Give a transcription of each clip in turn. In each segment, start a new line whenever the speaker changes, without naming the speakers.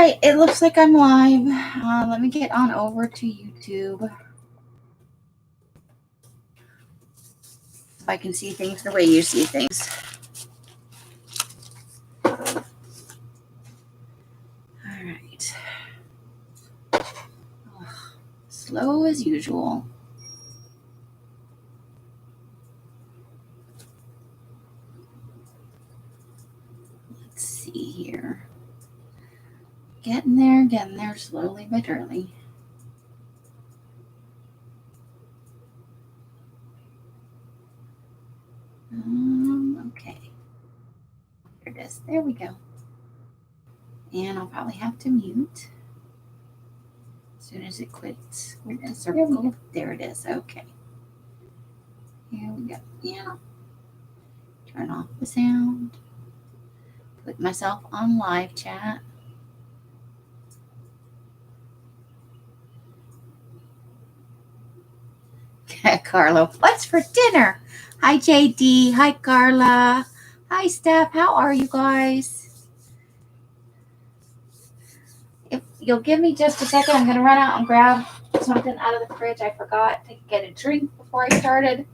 right, it looks like I'm live. Let me get on over to YouTube. So I can see things the way you see things. All right. Slow as usual. Let's see here. Getting there, slowly but surely. Okay. Here it is. There we go. And I'll probably have to mute as soon as it quits with the circle. There it is. Okay. Here we go. Yeah. Turn off the sound. Put myself on live chat. Carlo, what's for dinner? Hi, JD. Hi, Carla. Hi, Steph. How are you guys? If you'll give me just a second, I'm going to run out and grab something out of the fridge. I forgot to get a drink before I started.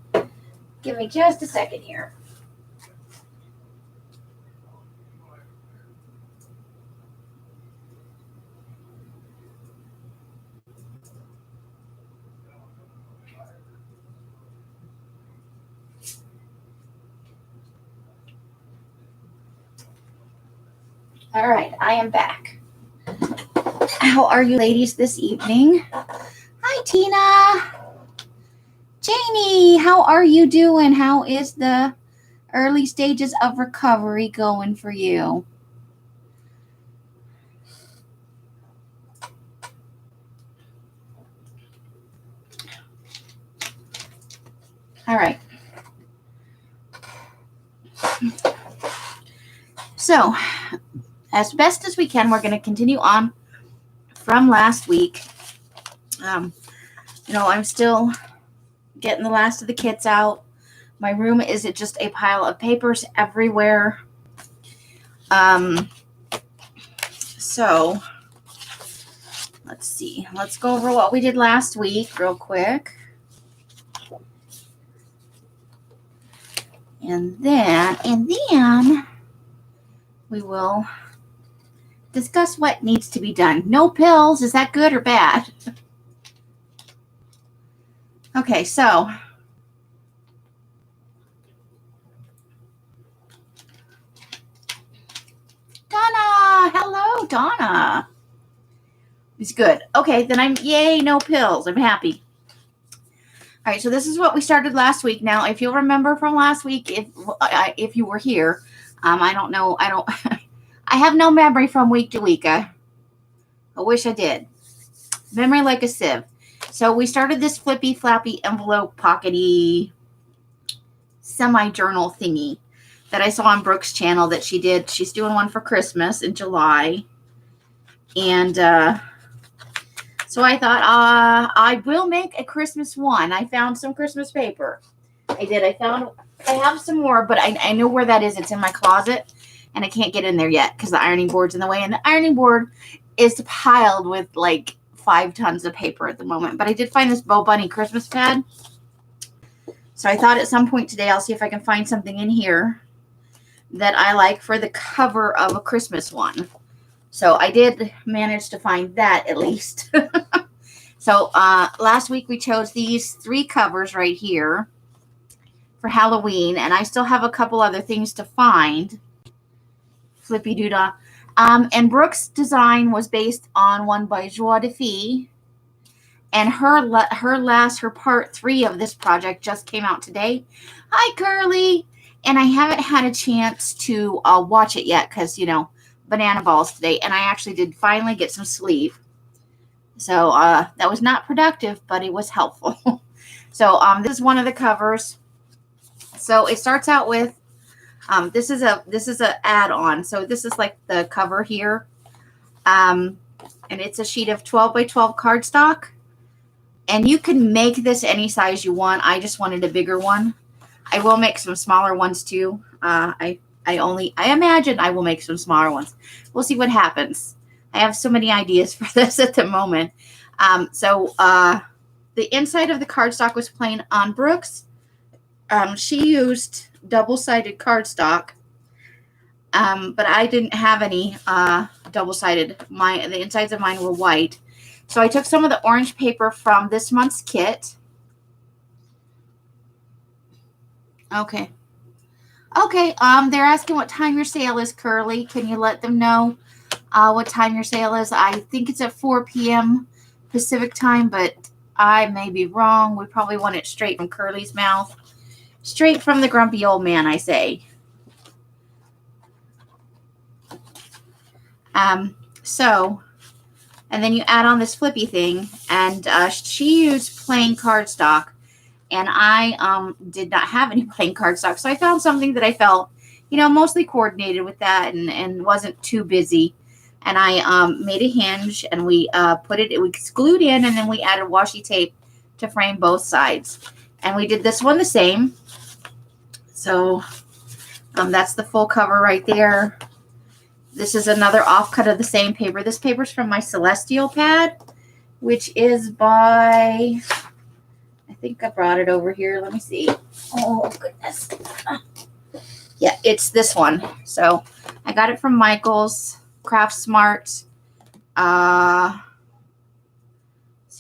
Give me just a second here. All right, I am back. How are you ladies this evening? Hi, Tina. Janie, how are you doing? How is the early stages of recovery going for you? All right. So, as best as we can, we're going to continue on from last week. I'm still getting the last of the kits out. My room is just a pile of papers everywhere. So, let's see. Let's go over what we did last week real quick. And then we will discuss what needs to be done. No pills. Is that good or bad? Okay, so Donna. Hello, Donna. It's good. Okay, then yay, no pills. I'm happy. All right, so this is what we started last week. Now, if you'll remember from last week, if you were here, I don't know. I have no memory from week to week. I wish I did. Memory like a sieve. So we started this flippy, flappy, envelope, pockety, semi-journal thingy that I saw on Brooke's channel that she did. She's doing one for Christmas in July. And so I thought, I will make a Christmas one. I found some Christmas paper. I did. I have some more, but I know where that is. It's in my closet, and I can't get in there yet because the ironing board's in the way. And the ironing board is piled with like 5 tons of paper at the moment. But I did find this Bo Bunny Christmas pad. So I thought at some point today, I'll see if I can find something in here that I like for the cover of a Christmas one. So I did manage to find that at least. So last week we chose these 3 covers right here for Halloween. And I still have a couple other things to find. Flippy doodah. And Brooke's design was based on one by Joie de Fille. And her part 3 of this project just came out today. Hi, Curly. And I haven't had a chance to watch it yet because, banana balls today. And I actually did finally get some sleep. So that was not productive, but it was helpful. So this is one of the covers. So it starts out with, this is a add-on. So this is like the cover here. And it's a sheet of 12 by 12 cardstock. And you can make this any size you want. I just wanted a bigger one. I will make some smaller ones too. I imagine I will make some smaller ones. We'll see what happens. I have so many ideas for this at the moment. The inside of the cardstock was plain on Brooks. She used double-sided cardstock, but I didn't have any double-sided. The insides of mine were white. So I took some of the orange paper from this month's kit. Okay. Okay, they're asking what time your sale is, Curly. Can you let them know what time your sale is? I think it's at 4 p.m. Pacific time, but I may be wrong. We probably want it straight from Curly's mouth. Straight from the grumpy old man, I say. And then you add on this flippy thing, and she used plain cardstock, and I did not have any plain cardstock, so I found something that I felt, mostly coordinated with that and wasn't too busy. And I made a hinge, and we was glued in, and then we added washi tape to frame both sides. And we did this one the same. So that's the full cover right there. This is another offcut of the same paper. This paper's from my Celestial pad, which is by, I think I brought it over here. Let me see. Oh, goodness. Yeah, it's this one. So I got it from Michael's Craft Smart. See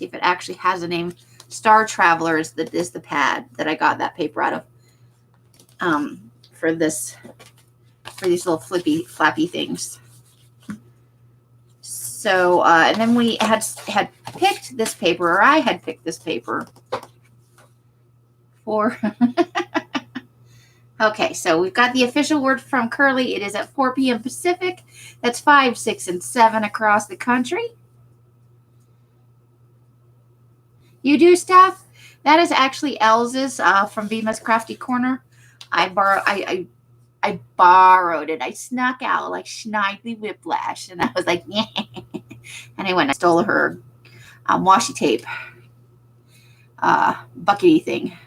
if it actually has a name. Star Traveler is the pad that I got that paper out of for these little flappy things. So and then we had picked this paper, or I had picked this paper for okay, so we've got the official word from Curly. It is at 4 p.m. Pacific. That's 5, 6, and 7 across the country. You do, Steph? That is actually Else's from Vima's Crafty Corner. I borrowed it. I snuck out like Schneidly Whiplash, and I was like, yeah. And I went and I stole her washi tape buckety thing.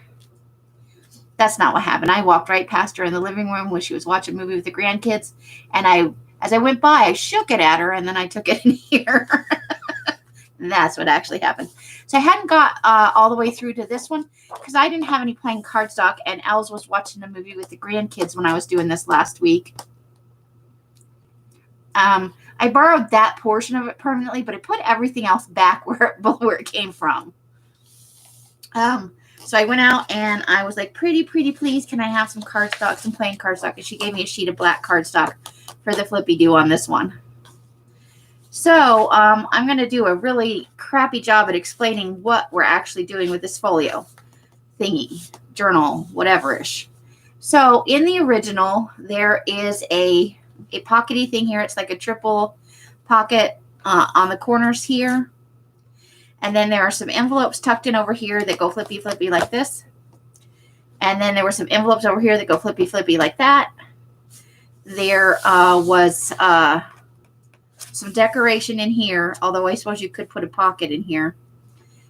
That's not what happened. I walked right past her in the living room when she was watching a movie with the grandkids, and as I went by, I shook it at her, and then I took it in here. That's what actually happened. So I hadn't got all the way through to this one because I didn't have any plain cardstock, and Els was watching a movie with the grandkids when I was doing this last week. I borrowed that portion of it permanently, but I put everything else back where it came from. So I went out and I was like, pretty please, can I have some cardstock, some plain cardstock? And she gave me a sheet of black cardstock for the flippy do on this one. So I'm going to do a really crappy job at explaining what we're actually doing with this folio thingy, journal, whatever-ish. So in the original, there is a pockety thing here. It's like a triple pocket on the corners here. And then there are some envelopes tucked in over here that go flippy like this. And then there were some envelopes over here that go flippy like that. There was some decoration in here, although I suppose you could put a pocket in here,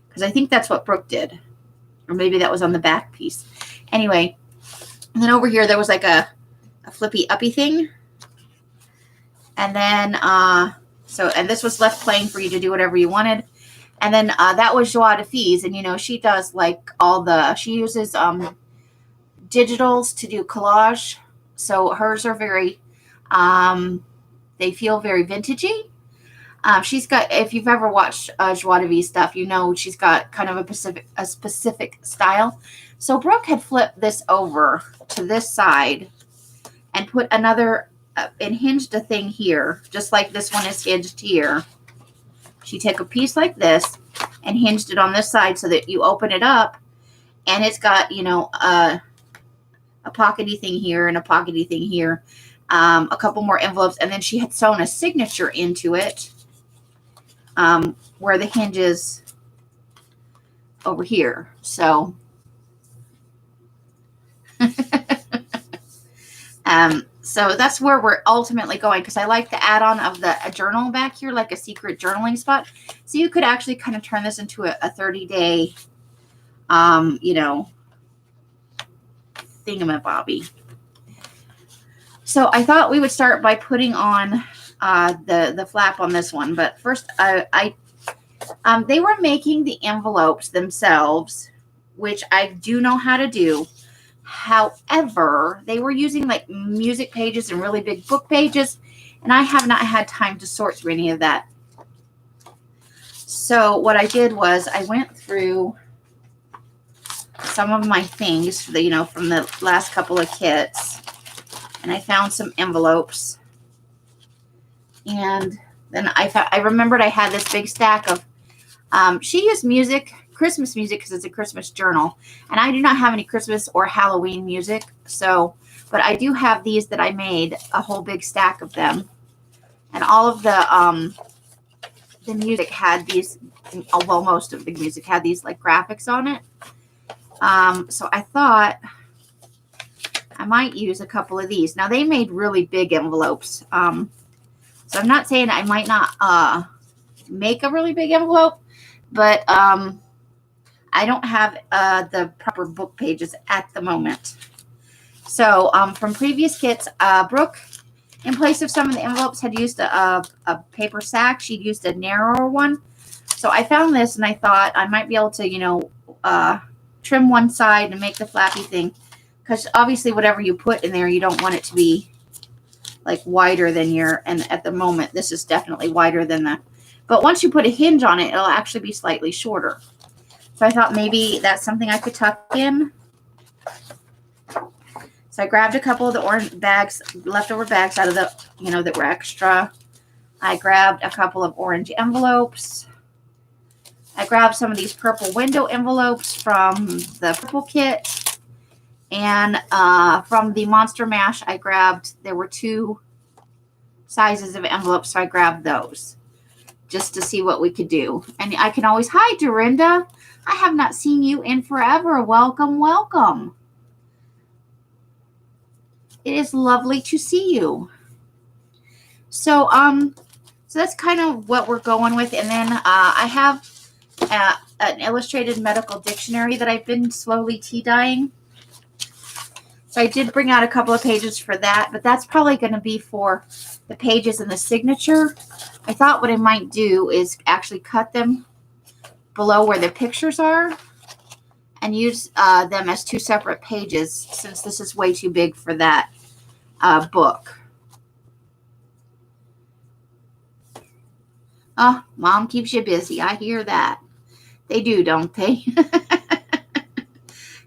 because I think that's what Brooke did. Or maybe that was on the back piece. Anyway, and then over here there was like a flippy uppy thing. And then, and this was left plain for you to do whatever you wanted. And then that was Joie de Fils. And, she does like she uses digitals to do collage. So hers are very, they feel very vintagey. She's got, if you've ever watched Joie de Fils stuff, she's got kind of a specific style. So Brooke had flipped this over to this side and put another, and hinged a thing here, just like this one is hinged here. She took a piece like this and hinged it on this side so that you open it up and it's got, a pockety thing here and a pockety thing here. A couple more envelopes, and then she had sewn a signature into it where the hinge is over here. So so that's where we're ultimately going, because I like the add-on of a journal back here, like a secret journaling spot. So you could actually kind of turn this into a 30-day, thingamabobby. So I thought we would start by putting on the flap on this one. But first, they were making the envelopes themselves, which I do know how to do. However, they were using like music pages and really big book pages, and I have not had time to sort through any of that. So what I did was I went through some of my things, from the last couple of kits, and I found some envelopes. And then I remembered I had this big stack of, she used Christmas music, because it's a Christmas journal, and I do not have any Christmas or Halloween music. So, but I do have these that I made, a whole big stack of them, and all of the music had these. Well, most of the music had these like graphics on it. So I thought I might use a couple of these. Now they made really big envelopes. So I'm not saying I might not make a really big envelope, but I don't have the proper book pages at the moment. So from previous kits, Brooke, in place of some of the envelopes, had used a paper sack. She'd used a narrower one. So I found this, and I thought I might be able to, trim one side and make the flappy thing. Because obviously whatever you put in there, you don't want it to be like wider than and at the moment, this is definitely wider than that. But once you put a hinge on it, it'll actually be slightly shorter. So I thought maybe that's something I could tuck in. So I grabbed a couple of the orange bags, leftover bags out of the, that were extra. I grabbed a couple of orange envelopes. I grabbed some of these purple window envelopes from the purple kit. And from the Monster Mash, there were 2 sizes of envelopes, so I grabbed those just to see what we could do. And I can always, hi, Dorinda. I have not seen you in forever. Welcome, welcome. It is lovely to see you. So that's kind of what we're going with. And then I have an illustrated medical dictionary that I've been slowly tea dyeing. So I did bring out a couple of pages for that, but that's probably going to be for the pages and the signature. I thought what I might do is actually cut them below where the pictures are and use them as 2 separate pages, since this is way too big for that book. Oh, Mom keeps you busy. I hear that. They do, don't they?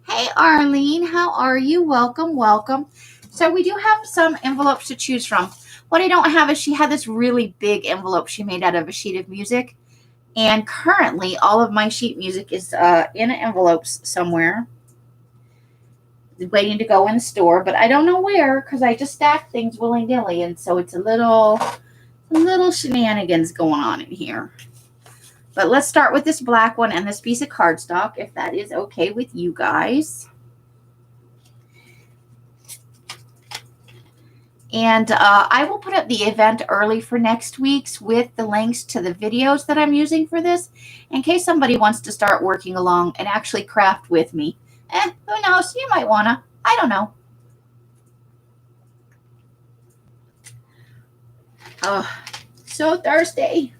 Hey, Arlene, how are you? Welcome, welcome. So we do have some envelopes to choose from. What I don't have is she had this really big envelope she made out of a sheet of music. And currently, all of my sheet music is in envelopes somewhere, waiting to go in the store. But I don't know where, because I just stack things willy-nilly. And so it's a little shenanigans going on in here. But let's start with this black one and this piece of cardstock, if that is okay with you guys. And I will put up the event early for next week's with the links to the videos that I'm using for this, in case somebody wants to start working along and actually craft with me. Who knows? You might want to. I don't know. Oh, so thirsty.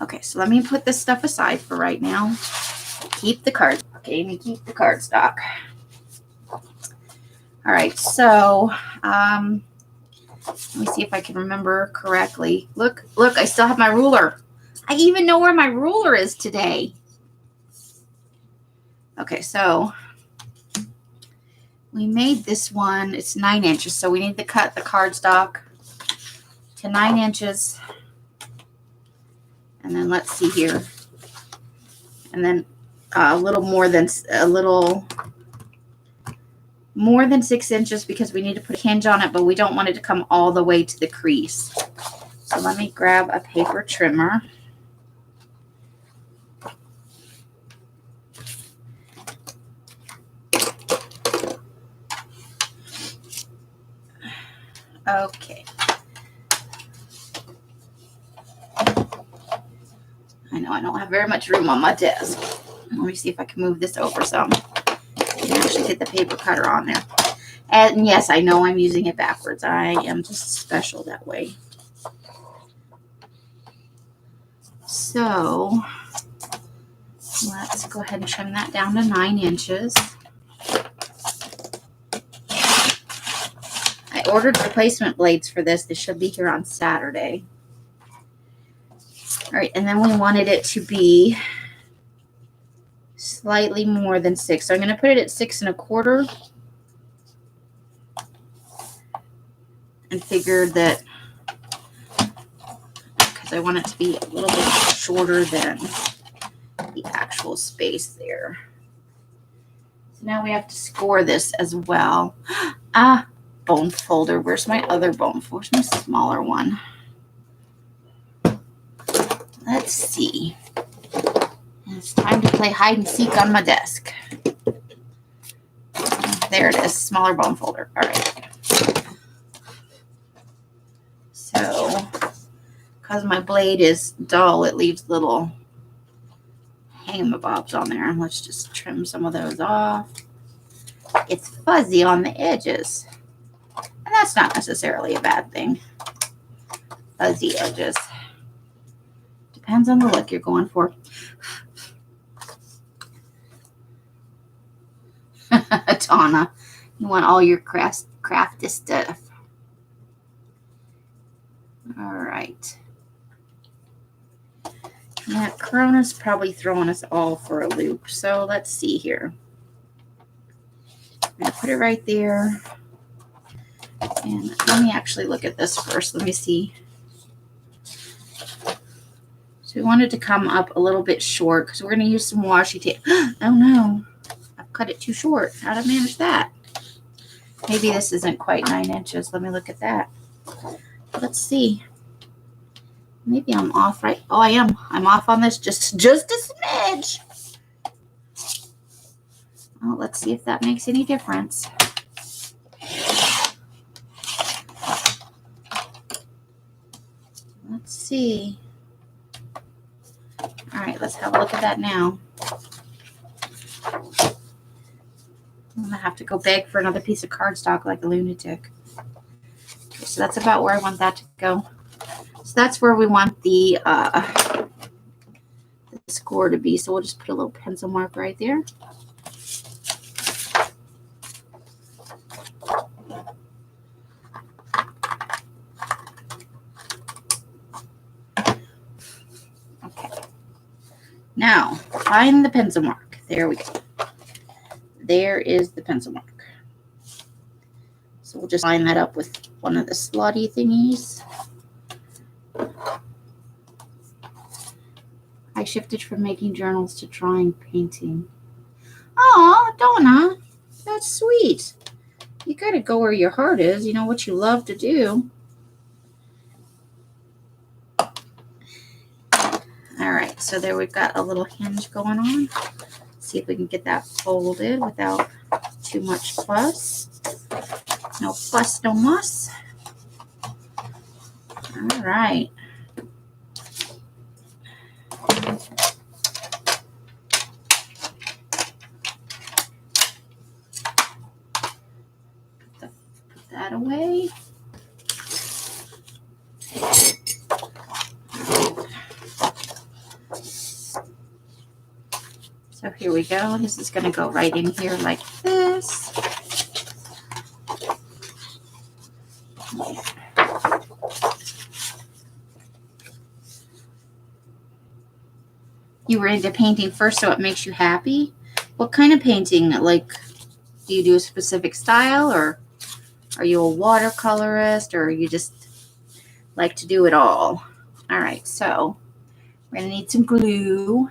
Okay, so let me put this stuff aside for right now. Keep the card. Okay, let me keep the cardstock. All right, so let me see if I can remember correctly. Look, I still have my ruler. I even know where my ruler is today. Okay, so we made this one. It's 9 inches, so we need to cut the cardstock to 9 inches. And then let's see here. And then a little more than 6 inches, because we need to put a hinge on it, but we don't want it to come all the way to the crease. So let me grab a paper trimmer. Okay. I know I don't have very much room on my desk. Let me see if I can move this over some. I can actually get the paper cutter on there. And yes, I know I'm using it backwards. I am just special that way. So let's go ahead and trim that down to 9 inches. I ordered replacement blades for this. They should be here on Saturday. All right, and then we wanted it to be slightly more than 6. So I'm going to put it at 6 1/4. And figured that because I want it to be a little bit shorter than the actual space there. So now we have to score this as well. Bone folder. Where's my other bone folder? Where's my smaller one? Let's see. It's time to play hide and seek on my desk. There it is. Smaller bone folder. All right. So, because my blade is dull, it leaves little hangamabobs on there. Let's just trim some of those off. It's fuzzy on the edges. And that's not necessarily a bad thing. Fuzzy edges. Depends on the look you're going for. Donna, you want all your crafty stuff. All right. Yeah, Corona's probably throwing us all for a loop. So let's see here. I'm going to put it right there. And let me actually look at this first. Let me see. So we wanted to come up a little bit short because we're going to use some washi tape. Oh no, I've cut it too short. How to manage that? Maybe this isn't quite 9 inches. Let me look at that. Let's see. Maybe I'm off, right? Oh, I am. I'm off on this just a smidge. Well, let's see if that makes any difference. Let's see. All right, let's have a look at that now. I'm going to have to go beg for another piece of cardstock like a lunatic. Okay, so that's about where I want that to go. So that's where we want the score to be. So we'll just put a little pencil mark right there. Okay. Now, find the pencil mark. There we go. There is the pencil mark. So we'll just line that up with one of the slotty thingies. I shifted from making journals to drawing painting. Oh, Donna, that's sweet. You gotta go where your heart is. You know what you love to do. All right, so there we've got a little hinge going on. See if we can get that folded without too much fuss. No fuss, no muss. All right. Put that away. So here we go. This is going to go right in here like this. You were into painting first, so it makes you happy. What kind of painting? Like, do you do a specific style, or are you a watercolorist, or you just like to do it all? All right, so we're going to need some glue.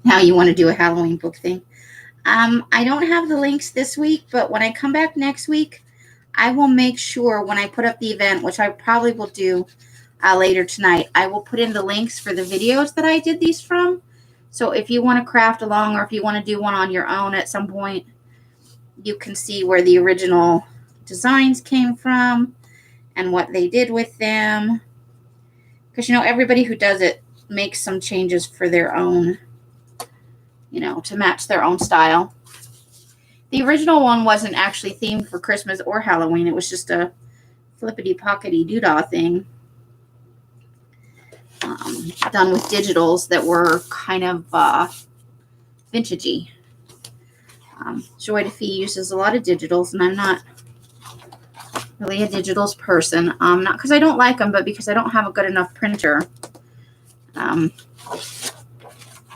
Now you want to do a Halloween book thing. I don't have the links this week, but when I come back next week, I will make sure when I put up the event, which I probably will do later tonight, I will put in the links for the videos that I did these from. So if you want to craft along, or if you want to do one on your own at some point, you can see where the original designs came from and what they did with them. Because, everybody who does it makes some changes for their own, to match their own style. The original one wasn't actually themed for Christmas or Halloween. It was just a flippity-pockety doodah thing. Done with digitals that were kind of vintagey. Joy to Fee uses a lot of digitals, and I'm not really a digitals person. Not because I don't like them, but because I don't have a good enough printer to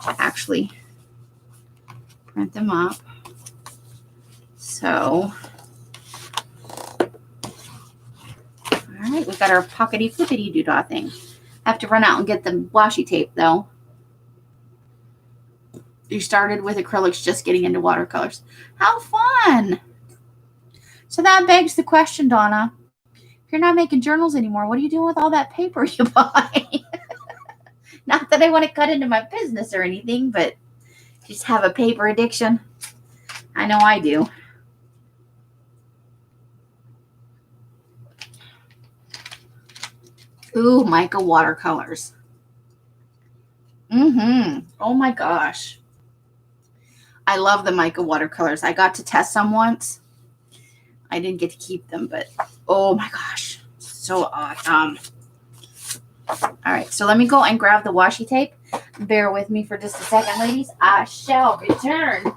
actually print them up. So, all right, we got our pockety flippity doodah thing. I have to run out and get the washi tape, though. You started with acrylics, just getting into watercolors. How fun! So that begs the question, Donna. If you're not making journals anymore, what are you doing with all that paper you buy? Not that I want to cut into my business or anything, but just have a paper addiction. I know I do. Ooh, mica watercolors. Oh my gosh. I love the mica watercolors. I got to test some once. I didn't get to keep them, but oh my gosh. So awesome. All right, so let me go and grab the washi tape. Bear with me for just a second, ladies. I shall return.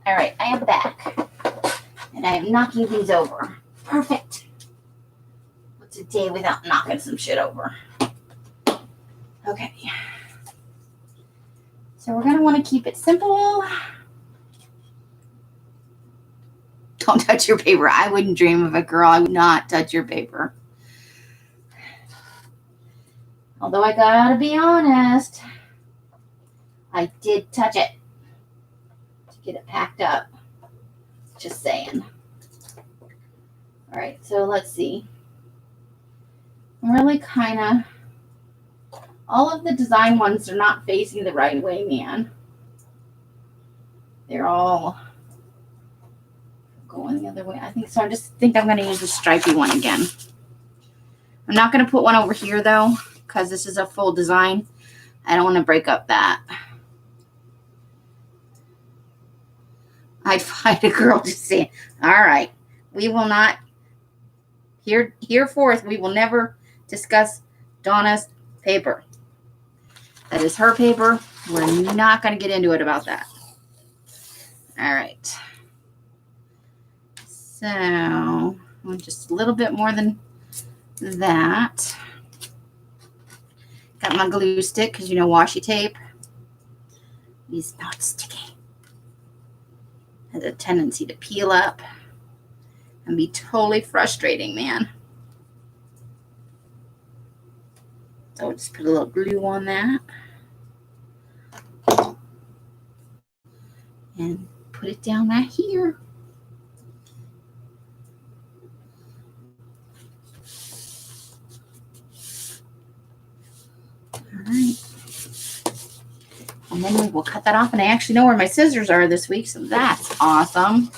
All right, I am back. And I am knocking these over. Perfect. What's a day without knocking some shit over? Okay. So we're going to want to keep it simple. Don't touch your paper. I wouldn't dream of it, girl. I would not touch your paper. Although I gotta be honest, I did touch it to get it packed up. Just saying. All right, so let's see. I'm really kind of, all of the design ones are not facing the right way, man. They're all going the other way. I think so. I just think I'm going to use the stripy one again. I'm not going to put one over here, though, because this is a full design. I don't want to break up that. I'd find a girl just saying, all right, we will not, hereforth, we will never discuss Donna's paper. That is her paper. We're not going to get into it about that. All right. So, just a little bit more than that. Got my glue stick because, washi tape is not sticky. Has a tendency to peel up and be totally frustrating, man. So just put a little glue on that. And put it down right here. All right. And then we will cut that off. And I actually know where my scissors are this week, so that's awesome.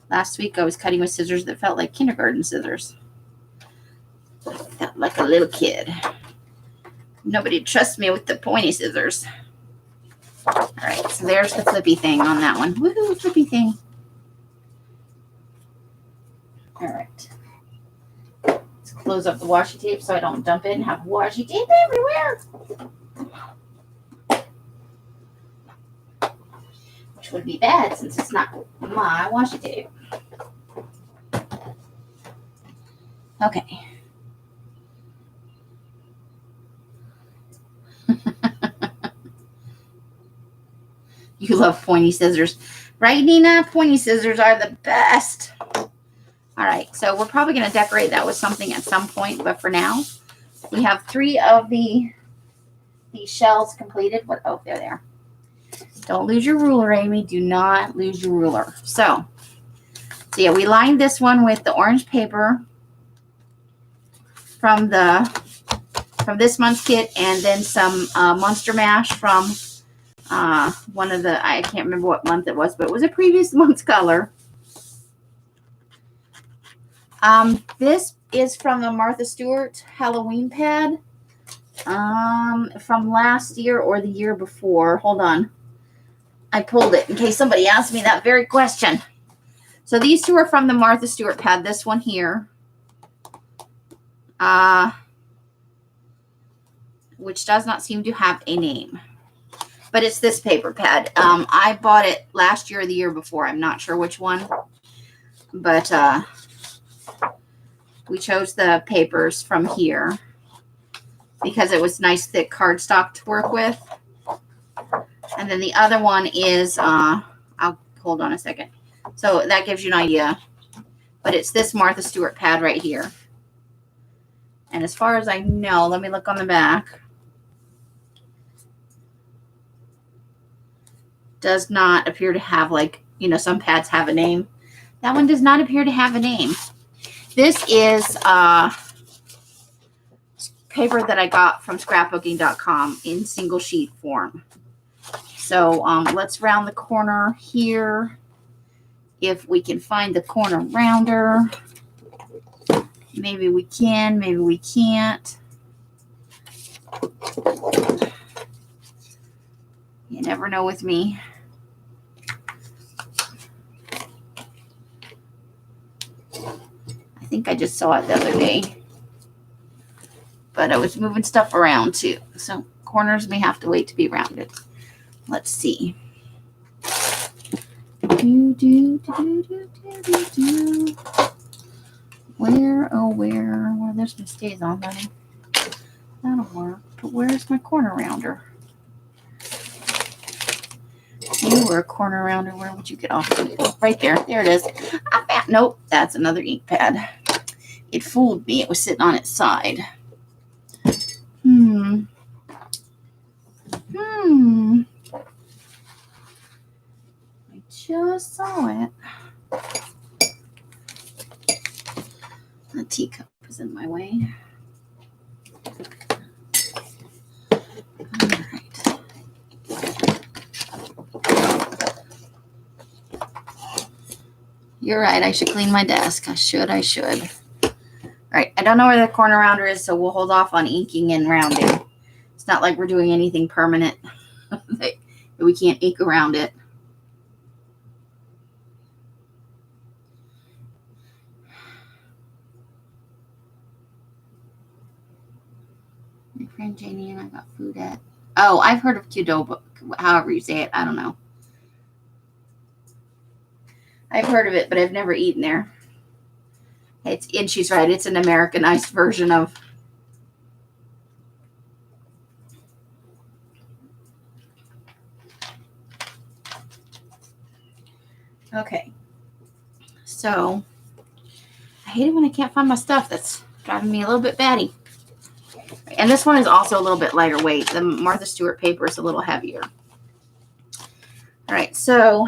Last week I was cutting with scissors that felt like kindergarten scissors. I felt like a little kid. Nobody trusts me with the pointy scissors. All right, so there's the flippy thing on that one. Woohoo, flippy thing. All right. Let's close up the washi tape so I don't dump it and have washi tape everywhere. Which would be bad since it's not my washi tape. Okay. You love pointy scissors. Right, Nina? Pointy scissors are the best. All right, so we're probably going to decorate that with something at some point, but for now, we have 3 of these shells completed. What? Oh, they're there. Don't lose your ruler, Amy. Do not lose your ruler. So yeah, we lined this one with the orange paper from this month's kit, and then some Monster Mash from one of the, I can't remember what month it was, but it was a previous month's color. This is from the Martha Stewart Halloween pad from last year or the year before. Hold on. I pulled it in case somebody asked me that very question. So these 2 are from the Martha Stewart pad. This one here, which does not seem to have a name, but it's this paper pad. I bought it last year or the year before. I'm not sure which one, but we chose the papers from here because it was nice thick cardstock to work with. And then the other one is, I'll hold on a second. So that gives you an idea, but it's this Martha Stewart pad right here. And as far as I know, let me look on the back. Does not appear to have, like, you know, some pads have a name. That one does not appear to have a name. This is paper that I got from scrapbooking.com in single sheet form. So let's round the corner here. If we can find the corner rounder. Maybe we can, maybe we can't. You never know with me. I think I just saw it the other day. But I was moving stuff around too. So corners may have to wait to be rounded. Let's see. Where, oh, where? Well, there's some stays on, buddy. That'll work. But where's my corner rounder? You were a corner rounder. Where would you get off? Oh, right there. There it is. I found, nope, that's another ink pad. It fooled me. It was sitting on its side. I just saw it. The teacup is in my way. All right. You're right. I should clean my desk. I should. All right. I don't know where the corner rounder is, so we'll hold off on inking and rounding. It's not like we're doing anything permanent. We can't ink around it. My friend Janie and I got food at. Oh, I've heard of Qdoba, however you say it. I don't know. I've heard of it, but I've never eaten there. And she's right. It's an Americanized version of. Okay. So, I hate it when I can't find my stuff. That's driving me a little bit batty. And this one is also a little bit lighter weight. The Martha Stewart paper is a little heavier. All right, so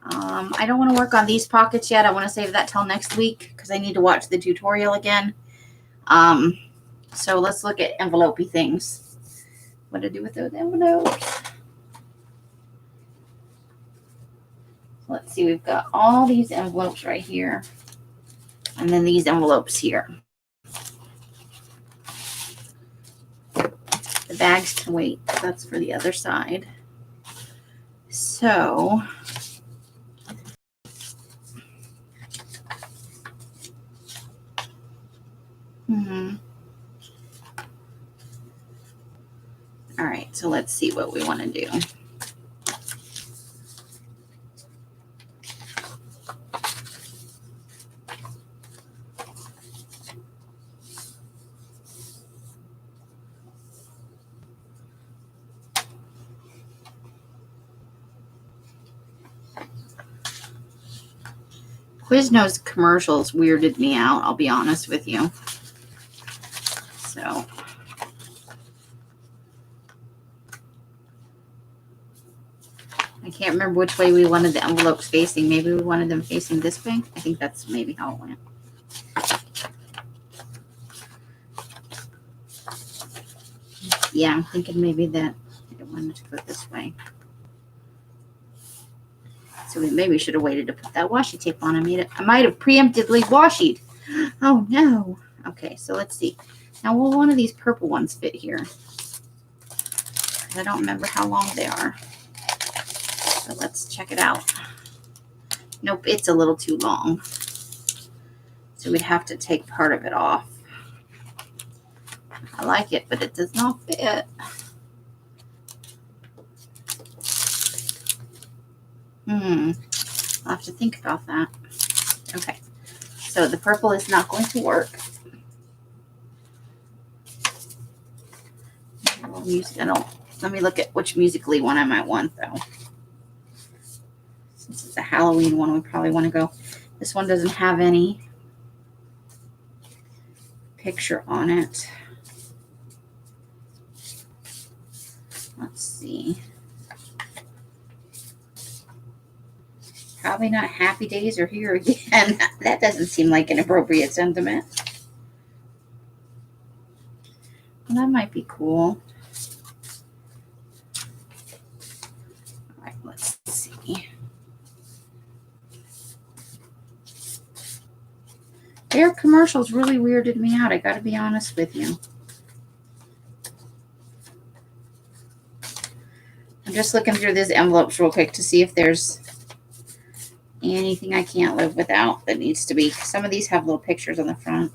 I don't want to work on these pockets yet. I want to save that till next week because I need to watch the tutorial again. So let's look at envelope-y things. What to do with those envelopes? Let's see, we've got all these envelopes right here. And then these envelopes here. The bags can wait. That's for the other side. So all right, so let's see what we want to do. Quiznos commercials weirded me out, I'll be honest with you. So I can't remember which way we wanted the envelopes facing. Maybe we wanted them facing this way. I think that's maybe how it went. Yeah, I'm thinking maybe that I wanted to go this way. So we maybe should have waited to put that washi tape on. I might have preemptively washied. Oh no. Okay, so let's see. Now will one of these purple ones fit here? I don't remember how long they are. So let's check it out. Nope, it's a little too long. So we'd have to take part of it off. I like it, but it does not fit. I'll have to think about that. Okay, so the purple is not going to work. Let me look at which Musical.ly one I might want, though. Since it's a Halloween one, we probably want to go. This one doesn't have any picture on it. Let's see. Probably not Happy Days Are Here Again. That doesn't seem like an appropriate sentiment. Well, that might be cool. All right, let's see. Their commercials really weirded me out. I got to be honest with you. I'm just looking through these envelopes real quick to see if there's anything I can't live without that needs to be. Some of these have little pictures on the front.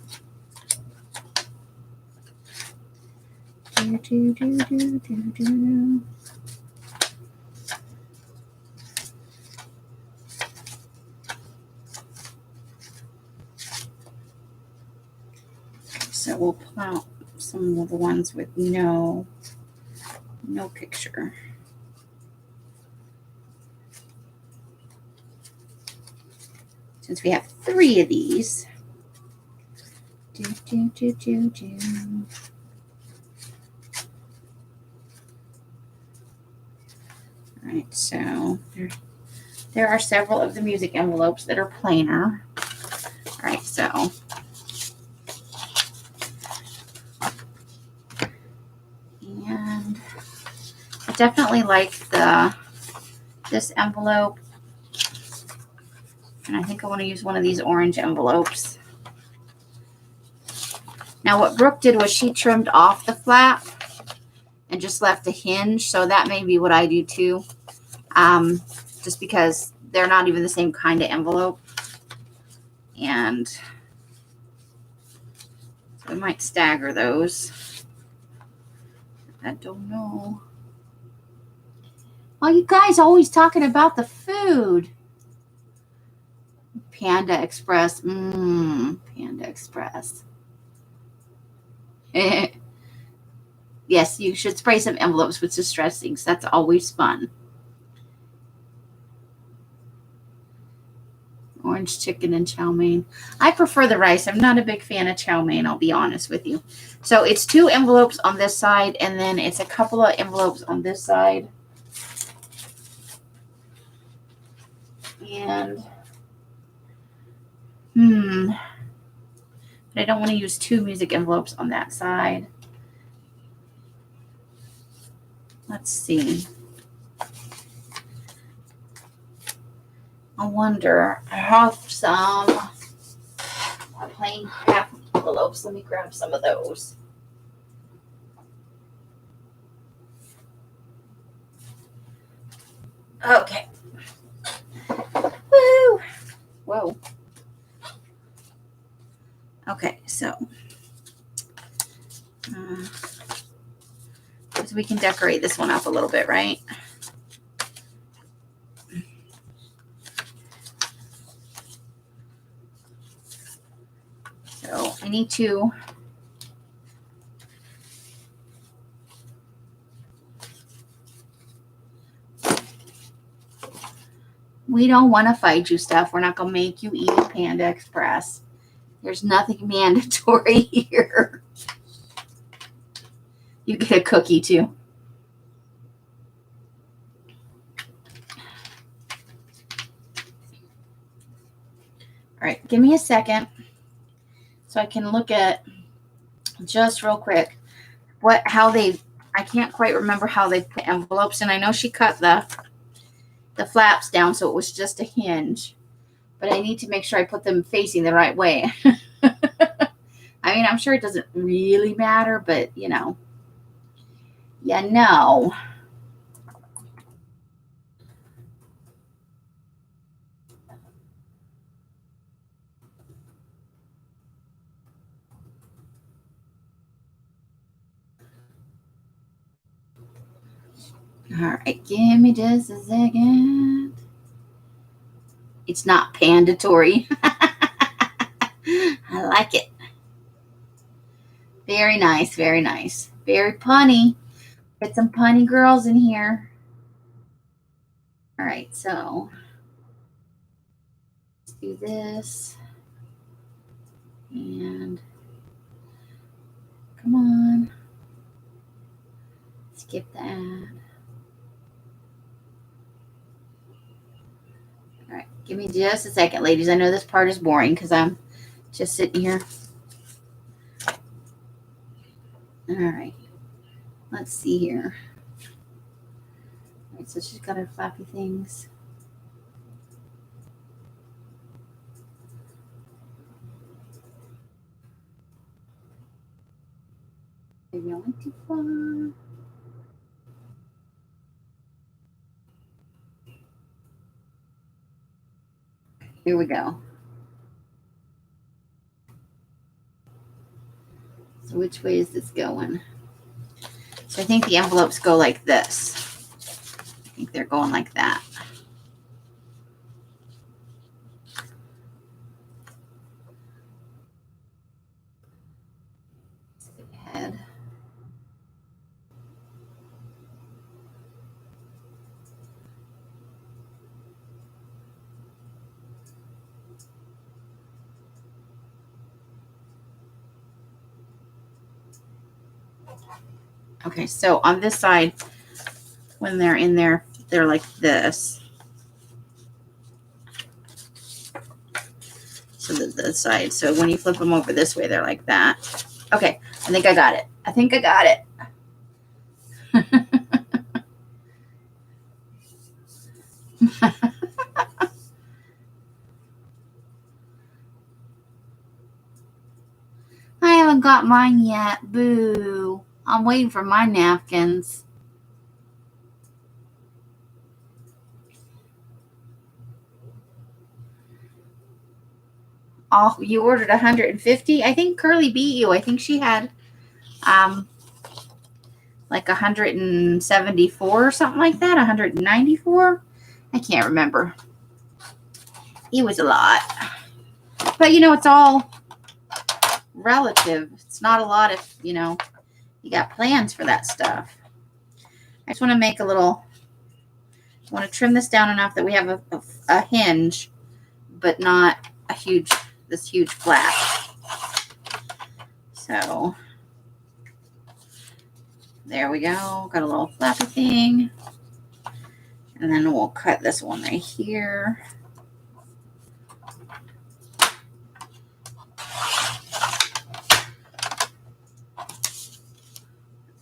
So we'll pull out some of the ones with no picture. Since we have 3 of these. All right, so there are several of the music envelopes that are plainer. All right, so and I definitely like this envelope. And I think I want to use one of these orange envelopes. Now what Brooke did was she trimmed off the flap and just left a hinge. So that may be what I do too. Just because they're not even the same kind of envelope. And so we might stagger those. I don't know. Well, you guys are always talking about the food. Panda Express. Panda Express. Yes, you should spray some envelopes with distress inks. That's always fun. Orange chicken and chow mein. I prefer the rice. I'm not a big fan of chow mein, I'll be honest with you. So it's 2 envelopes on this side, and then it's a couple of envelopes on this side. And but I don't want to use 2 music envelopes on that side. Let's see. I wonder, I have some plain half envelopes. Let me grab some of those. Okay. Woo! Whoa. Okay, so we can decorate this one up a little bit, right? So I need to We don't want to fight you stuff. We're not going to make you eat at Panda Express. There's nothing mandatory here. You get a cookie too. All right, give me a second so I can look at just real quick I can't quite remember how they put envelopes, and I know she cut the flaps down so it was just a hinge, but I need to make sure I put them facing the right way. I mean, I'm sure it doesn't really matter, but you know. All right, give me just a second. It's not pandatory. I like it. Very nice, very nice. Very punny. Get some punny girls in here. All right, so let's do this. And come on. Skip that. All right, give me just a second, ladies. I know this part is boring because I'm just sitting here. All right, let's see here. All right, so she's got her flappy things. Maybe I went too far. Here we go. So which way is this going? So I think the envelopes go like this. I think they're going like that. Skip ahead. Okay, so on this side, when they're in there, they're like this. So the side. So when you flip them over this way, they're like that. Okay, I think I got it. I think I got it. I haven't got mine yet. Boo. I'm waiting for my napkins. Oh, you ordered 150? I think Curly beat you. I think she had like 174 or something like that. 194? I can't remember. It was a lot. But you know, it's all relative. It's not a lot if, you know, you got plans for that stuff. I just want to make a little, I want to trim this down enough that we have a hinge, but not this huge flap. So there we go. Got a little flappy thing. And then we'll cut this one right here.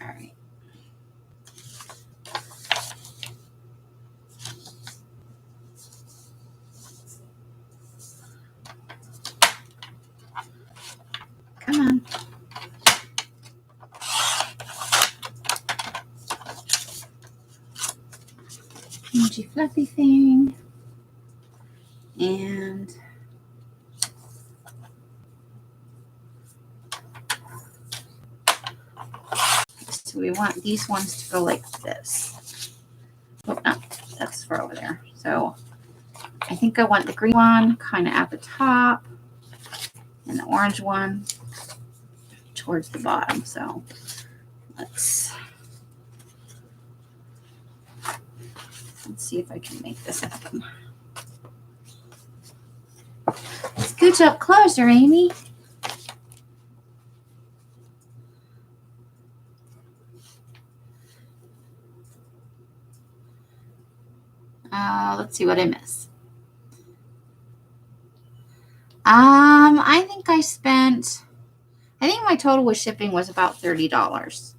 All right. Come on. Dingy fluffy thing. And so we want these ones to go like this. Oh, no, that's for over there. So I think I want the green one kind of at the top and the orange one towards the bottom. So let's see if I can make this happen. scooch up closer, Amy. Let's see what I miss. I think my total with shipping was about $30.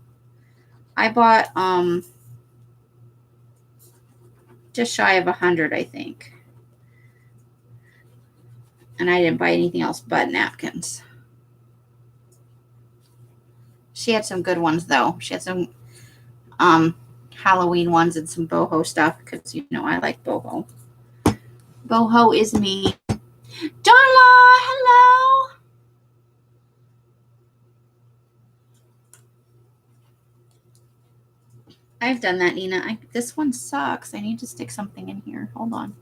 I bought just shy of 100, I think. And I didn't buy anything else but napkins. She had some good ones though. She had some Halloween ones and some boho stuff because you know I like boho. Boho is me. Darla, hello. I've done that, Nina. This one sucks. I need to stick something in here. Hold on.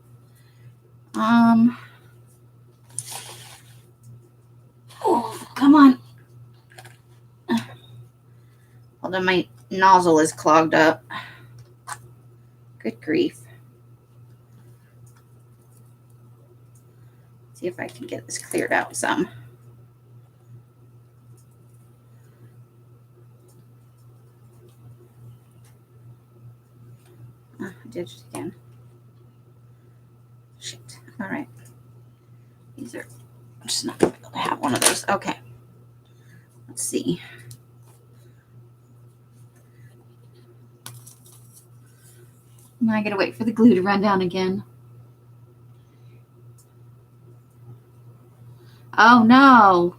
Oh, come on. Hold on, my nozzle is clogged up. Good grief. See if I can get this cleared out some. I did it again. Shit. All right. These are, I'm just not going to be able to have one of those. Okay. Let's see. Now I got to wait for the glue to run down again. Oh no.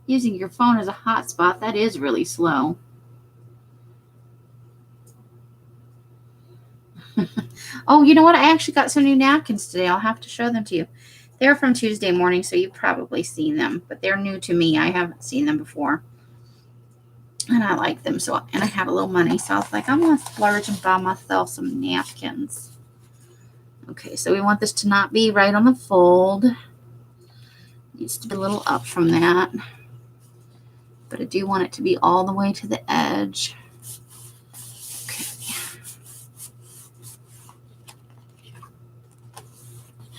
Using your phone as a hotspot, that is really slow. Oh, you know what? I actually got some new napkins today. I'll have to show them to you. They're from Tuesday morning, so you've probably seen them, but they're new to me. I haven't seen them before. And I like them, so and I had a little money, so I was like, I'm going to splurge and buy myself some napkins. Okay, so we want this to not be right on the fold. It needs to be a little up from that. But I do want it to be all the way to the edge. Okay.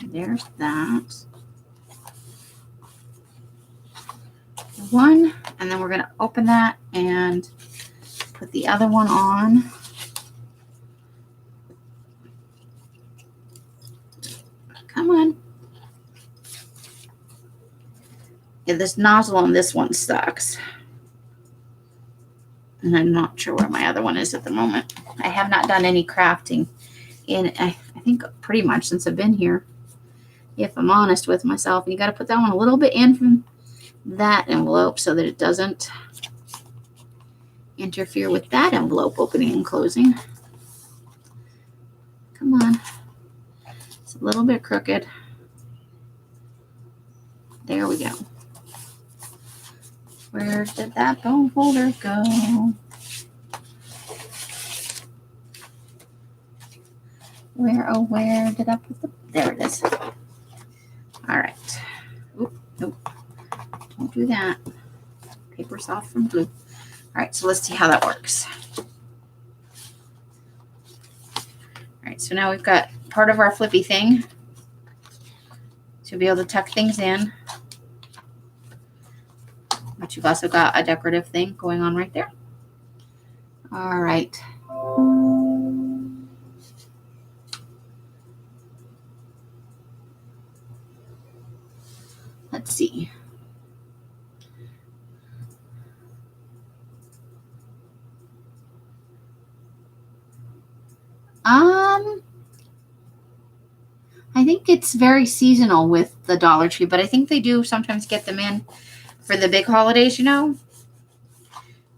There's that. One, and then we're going to open that and put the other one on. Come on. Yeah, this nozzle on this one sucks. And I'm not sure where my other one is at the moment. I have not done any crafting in, I think, pretty much since I've been here. If I'm honest with myself. And you got to put that one a little bit in from that envelope so that it doesn't interfere with that envelope opening and closing. Come on. It's a little bit crooked. There we go. Where did that bone folder go? Where did I put the, there it is. All right. Oop, nope. Don't do that. Paper soft from glue. All right, so let's see how that works. All right, so now we've got part of our flippy thing to be able to tuck things in. But you've also got a decorative thing going on right there. All right. Let's see. I think it's very seasonal with the Dollar Tree, but I think they do sometimes get them in for the big holidays, you know.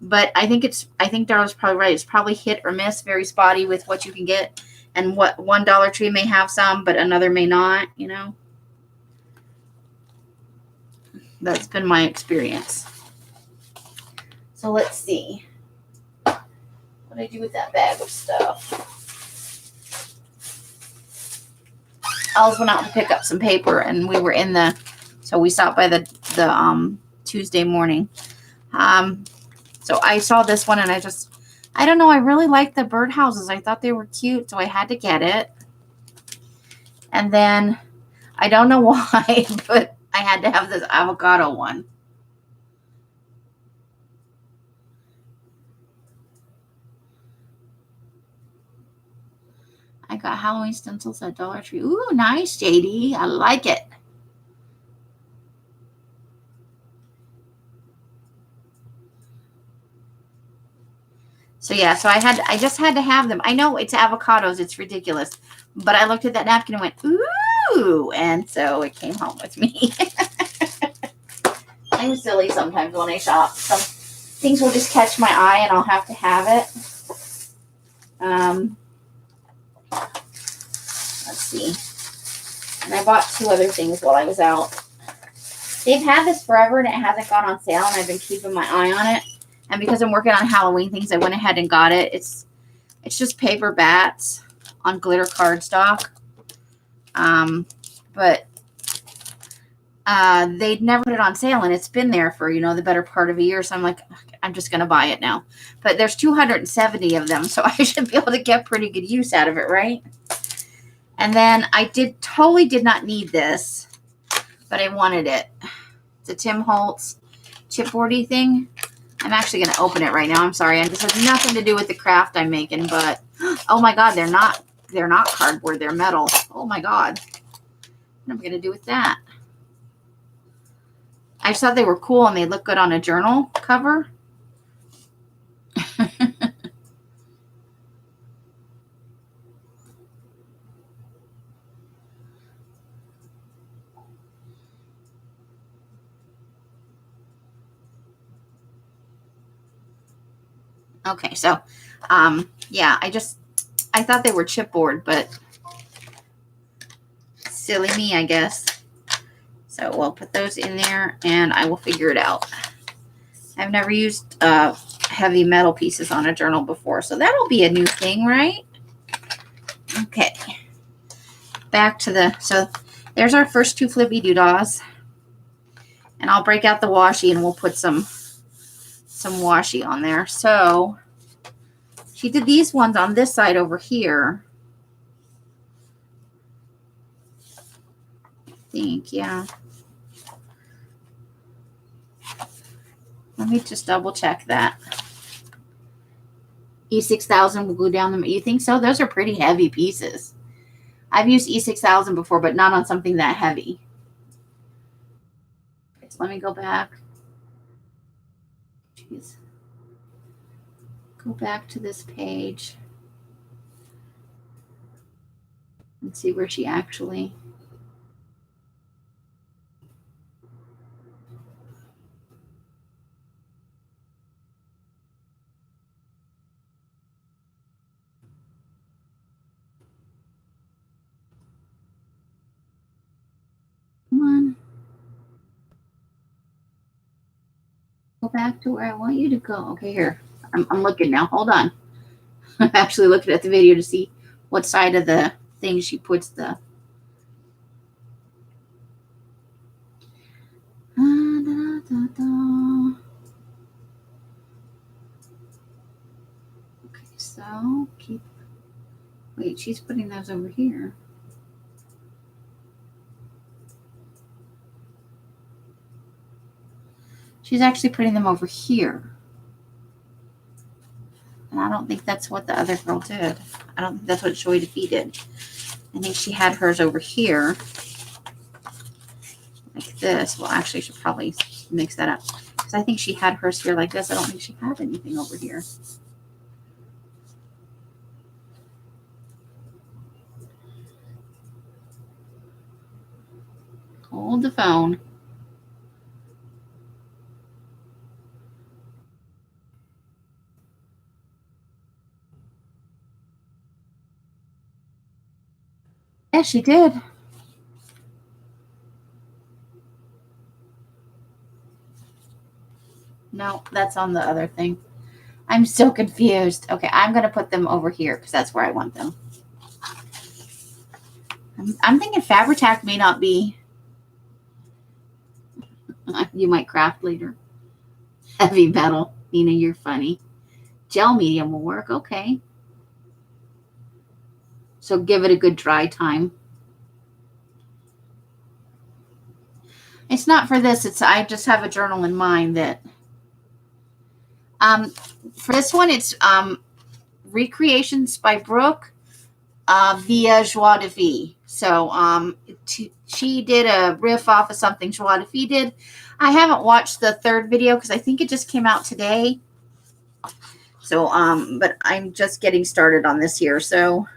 But I think Darla's probably right. It's probably hit or miss, very spotty with what you can get, and what one Dollar Tree may have some, but another may not, you know. That's been my experience. So let's see. What did I do with that bag of stuff? I also went out to pick up some paper, and we were in the, so we stopped by the Tuesday morning. So I saw this one, and I don't know, I really liked the birdhouses. I thought they were cute, so I had to get it. And then I don't know why, but I had to have this avocado one. I got Halloween stencils at Dollar Tree. Ooh, nice, JD. I like it. So yeah, so I just had to have them. I know it's avocados, it's ridiculous, but I looked at that napkin and went, ooh, and so it came home with me. I'm silly sometimes when I shop. Some things will just catch my eye and I'll have to have it. Let's see. And I bought 2 other things while I was out. They've had this forever and it hasn't gone on sale, and I've been keeping my eye on it. And because I'm working on Halloween things, I went ahead and got it. It's just paper bats on glitter cardstock. But they'd never put it on sale, and it's been there for, the better part of a year. So I'm like, I'm just going to buy it now. But there's 270 of them, so I should be able to get pretty good use out of it, right? And then I totally did not need this, but I wanted it. It's a Tim Holtz chipboardy thing. I'm actually going to open it right now. I'm sorry. This has nothing to do with the craft I'm making, but oh my God, they're not cardboard. They're metal. Oh my God. What am I going to do with that? I just thought they were cool and they look good on a journal cover. Okay, so, yeah, I thought they were chipboard, but silly me, I guess. So we'll put those in there and I will figure it out. I've never used heavy metal pieces on a journal before, so that'll be a new thing, right? Okay. Back to so there's our first 2 flippy doodahs. And I'll break out the washi and we'll put some washi on there. So she did these ones on this side over here. I think, yeah. Let me just double check that. E6000 will glue down them. You think so? Those are pretty heavy pieces. I've used E6000 before, but not on something that heavy. Okay, so let me go back. Jeez. Go back to this page and see where she actually... Come on. Go back to where I want you to go. Okay, here. I'm looking now. Hold on. I'm actually looking at the video to see what side of the thing she puts the... Okay, so keep... Wait, she's putting those over here. She's actually putting them over here. And I don't think that's what the other girl did. I don't think that's what Joy Defeat did. I think she had hers over here. Like this. Well, actually, I should probably mix that up. Because I think she had hers here like this. I don't think she had anything over here. Hold the phone. Yeah, she did. No, that's on the other thing. I'm still confused. Okay, I'm going to put them over here because that's where I want them. I'm thinking Fabri-Tac may not be... You might craft later. Heavy metal. Nina, you're funny. Gel medium will work. Okay. So give it a good dry time. It's not for this. I just have a journal in mind that for this one it's Recreations by Brooke via Joie de Vie. So she did a riff off of something Joie de Vie did. I haven't watched the third video because I think it just came out today. So but I'm just getting started on this here. So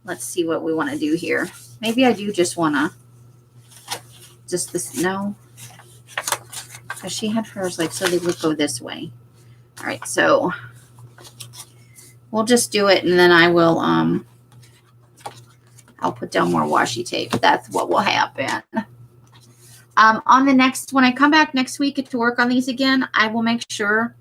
let's see what we want to do here. Maybe I do just want to just this. No, because she had hers like so they would go this way. All right, so we'll just do it, and then I will I'll put down more washi tape. That's what will happen. On the next, when I come back next week to work on these again, I will make sure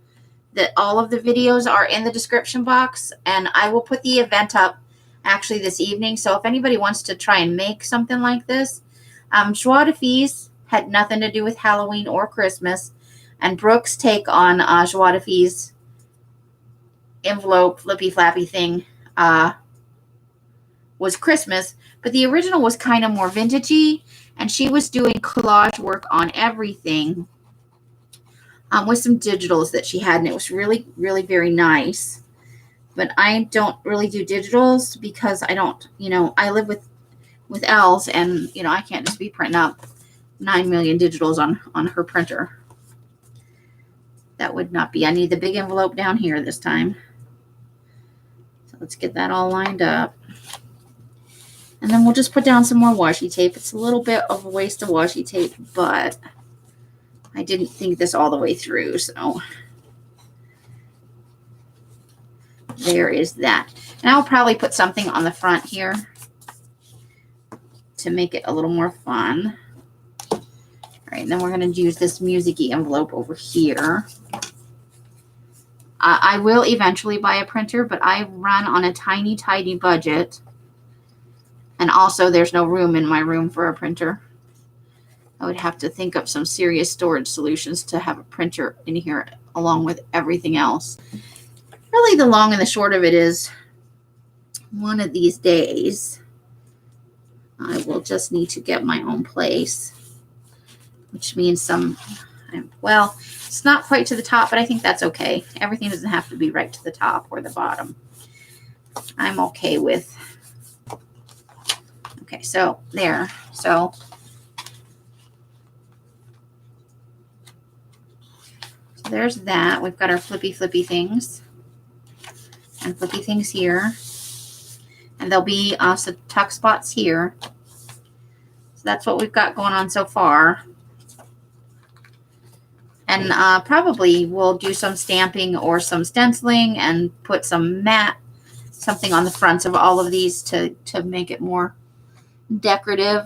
that all of the videos are in the description box, and I will put the event up actually this evening. So if anybody wants to try and make something like this, Joie de Vie's had nothing to do with Halloween or Christmas, and Brooke's take on Joie de Vie's envelope flippy flappy thing was Christmas, but the original was kind of more vintagey, and she was doing collage work on everything with some digitals that she had, and it was really, really very nice. But I don't really do digitals because I don't, I live with L's, and, I can't just be printing up 9 million digitals on her printer. That would not be. I need the big envelope down here this time. So let's get that all lined up. And then we'll just put down some more washi tape. It's a little bit of a waste of washi tape, but I didn't think this all the way through, so there is that. And I'll probably put something on the front here to make it a little more fun. All right, and then we're going to use this music-y envelope over here. I will eventually buy a printer, but I run on a tiny, tiny budget. And also, there's no room in my room for a printer. I would have to think up some serious storage solutions to have a printer in here along with everything else. Really, the long and the short of it is one of these days, I will just need to get my own place, which means well, it's not quite to the top, but I think that's okay. Everything doesn't have to be right to the top or the bottom. I'm okay with. Okay, so there. So there's that. We've got our flippy things and flippy things here. And there'll be some tuck spots here. So that's what we've got going on so far. And probably we'll do some stamping or some stenciling and put some something on the fronts of all of these to make it more decorative.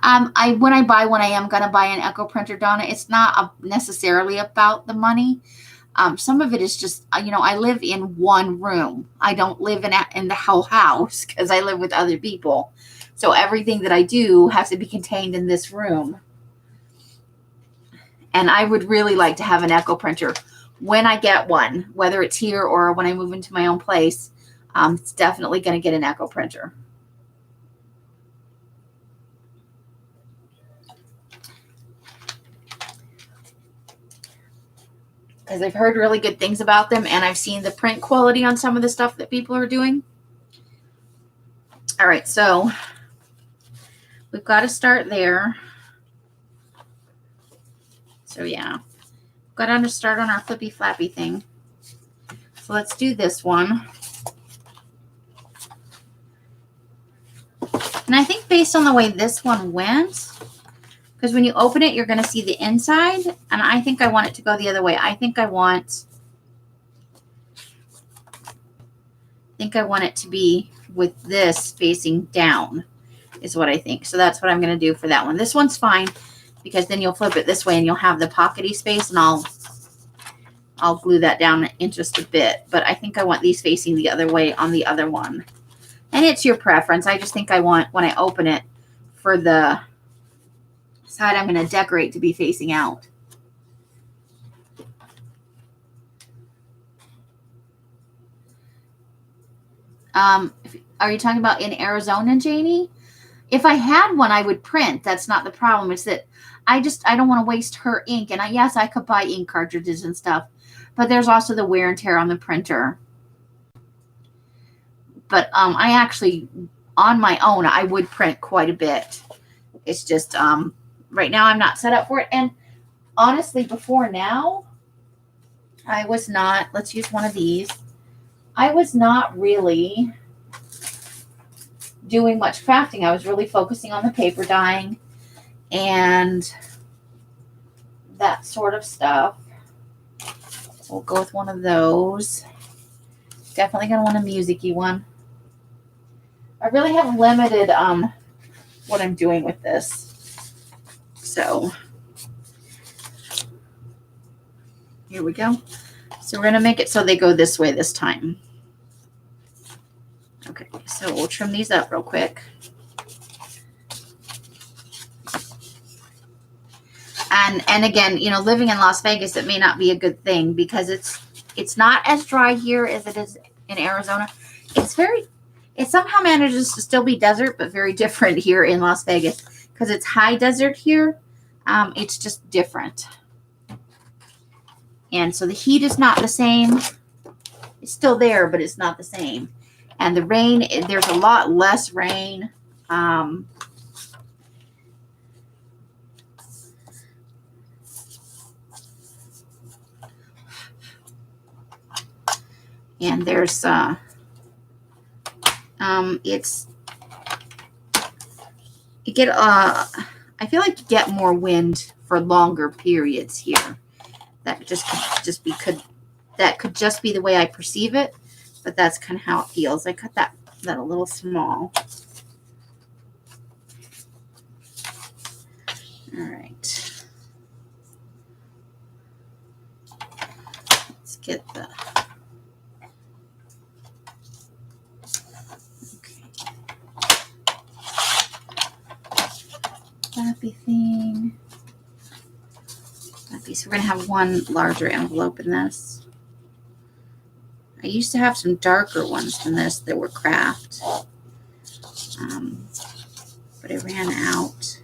When I buy one, I am going to buy an Echo printer, Donna. It's not necessarily about the money. Some of it is just, I live in one room. I don't live in the whole house because I live with other people. So everything that I do has to be contained in this room. And I would really like to have an Echo printer when I get one, whether it's here or when I move into my own place. It's definitely going to get an Echo printer. Because I've heard really good things about them, and I've seen the print quality on some of the stuff that people are doing. All right, so we've got to start there. So yeah, got to start on our flippy flappy thing. So let's do this one. And I think based on the way this one went, because when you open it, you're going to see the inside. And I think I want it to go the other way. I think I want it to be with this facing down is what I think. So that's what I'm going to do for that one. This one's fine because then you'll flip it this way and you'll have the pockety space, and I'll glue that down in just a bit. But I think I want these facing the other way on the other one. And it's your preference. I just think I want, when I open it, for the side I'm going to decorate to be facing out. Are you talking about in Arizona, Janie? If I had one, I would print. That's not the problem. It's that I don't want to waste her ink. And yes, I could buy ink cartridges and stuff, but there's also the wear and tear on the printer. But I actually, on my own, I would print quite a bit. It's just right now I'm not set up for it. And honestly, before now, I was not. Let's use one of these. I was not really doing much crafting. I was really focusing on the paper dyeing and that sort of stuff. So we'll go with one of those. Definitely going to want a music-y one. I really have limited what I'm doing with this. So here we go. So we're going to make it so they go this way this time. Okay, so we'll trim these up real quick. And again, you know, living in Las Vegas, it may not be a good thing because it's not as dry here as it is in Arizona. It somehow manages to still be desert, but very different here in Las Vegas because it's high desert here. It's just different. And so the heat is not the same. It's still there, but it's not the same. And the rain, there's a lot less rain. And there's, I feel like you get more wind for longer periods here. That could just be the way I perceive it, but that's kind of how it feels. I cut that a little small. All right. Let's get the flappy thing. Flappy. So we're going to have one larger envelope in this. I used to have some darker ones than this that were craft. But I ran out.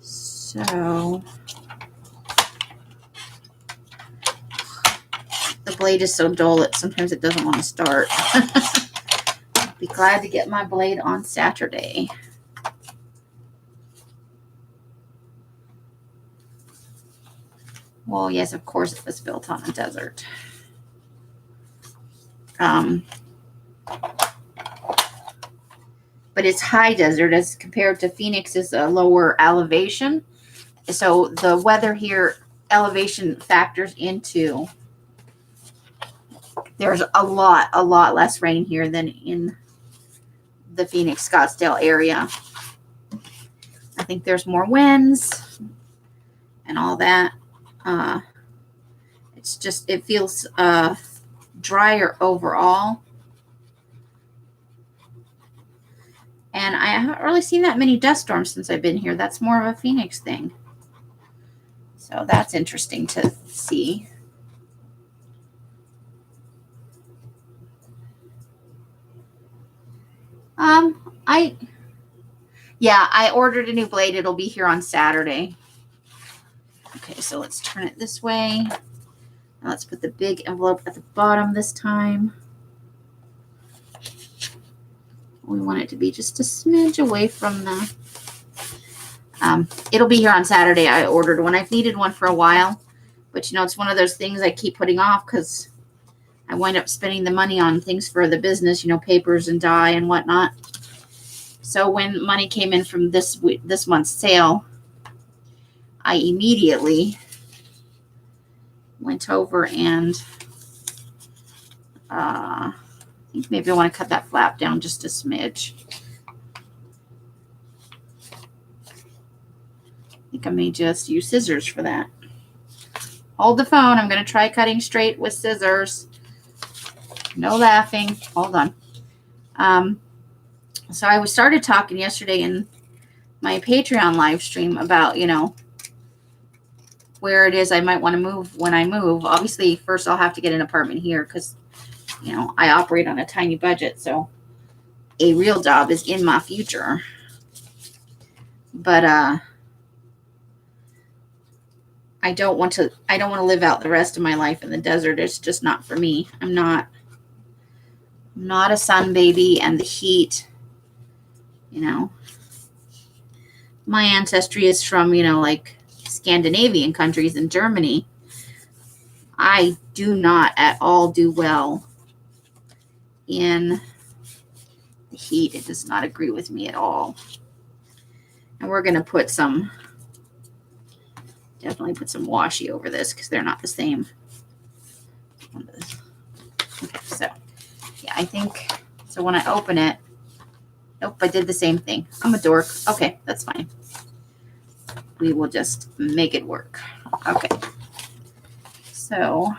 So the blade is so dull that sometimes it doesn't want to start. Be glad to get my blade on Saturday. Well, yes, of course it was built on a desert. But it's high desert as compared to Phoenix is a lower elevation. So the weather here, elevation factors into. There's a lot less rain here than in the Phoenix, Scottsdale area. I think there's more winds and all that. It's just, it feels drier overall. And I haven't really seen that many dust storms since I've been here. That's more of a Phoenix thing. So that's interesting to see. I ordered a new blade. It'll be here on Saturday. Okay, so let's turn it this way. Now let's put the big envelope at the bottom this time. We want it to be just a smidge away from the... it'll be here on Saturday. I ordered one. I've needed one for a while. But, you know, it's one of those things I keep putting off because I wind up spending the money on things for the business, you know, papers and dye and whatnot. So when money came in from this month's sale, I immediately went over and I think maybe I want to cut that flap down just a smidge. I think I may just use scissors for that. Hold the phone. I'm going to try cutting straight with scissors. No laughing. Hold on. So I started talking yesterday in my Patreon live stream about, you know, where it is I might want to move when I move. Obviously, first I'll have to get an apartment here because, you know, I operate on a tiny budget. So a real job is in my future. But I don't want to live out the rest of my life in the desert. It's just not for me. I'm not a sun baby, and the heat, my ancestry is from, like Scandinavian countries and Germany. I do not at all do well in the heat. It does not agree with me at all. And we're going to definitely put some washi over this because they're not the same. Okay, so yeah, I think, so when I open it, nope, I did the same thing. I'm a dork. Okay, that's fine. We will just make it work. Okay. So,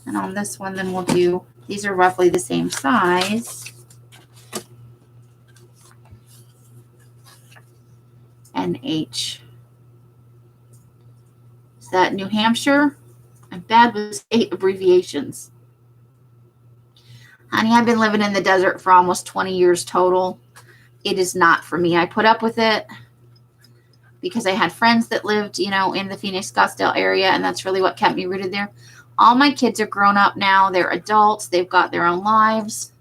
and on this one, then we'll do, these are roughly the same size. NH. Is that New Hampshire? I'm bad with state abbreviations. Honey, I've been living in the desert for almost 20 years total. It is not for me. I put up with it because I had friends that lived, in the Phoenix, Scottsdale area, and that's really what kept me rooted there. All my kids are grown up now. They're adults. They've got their own lives.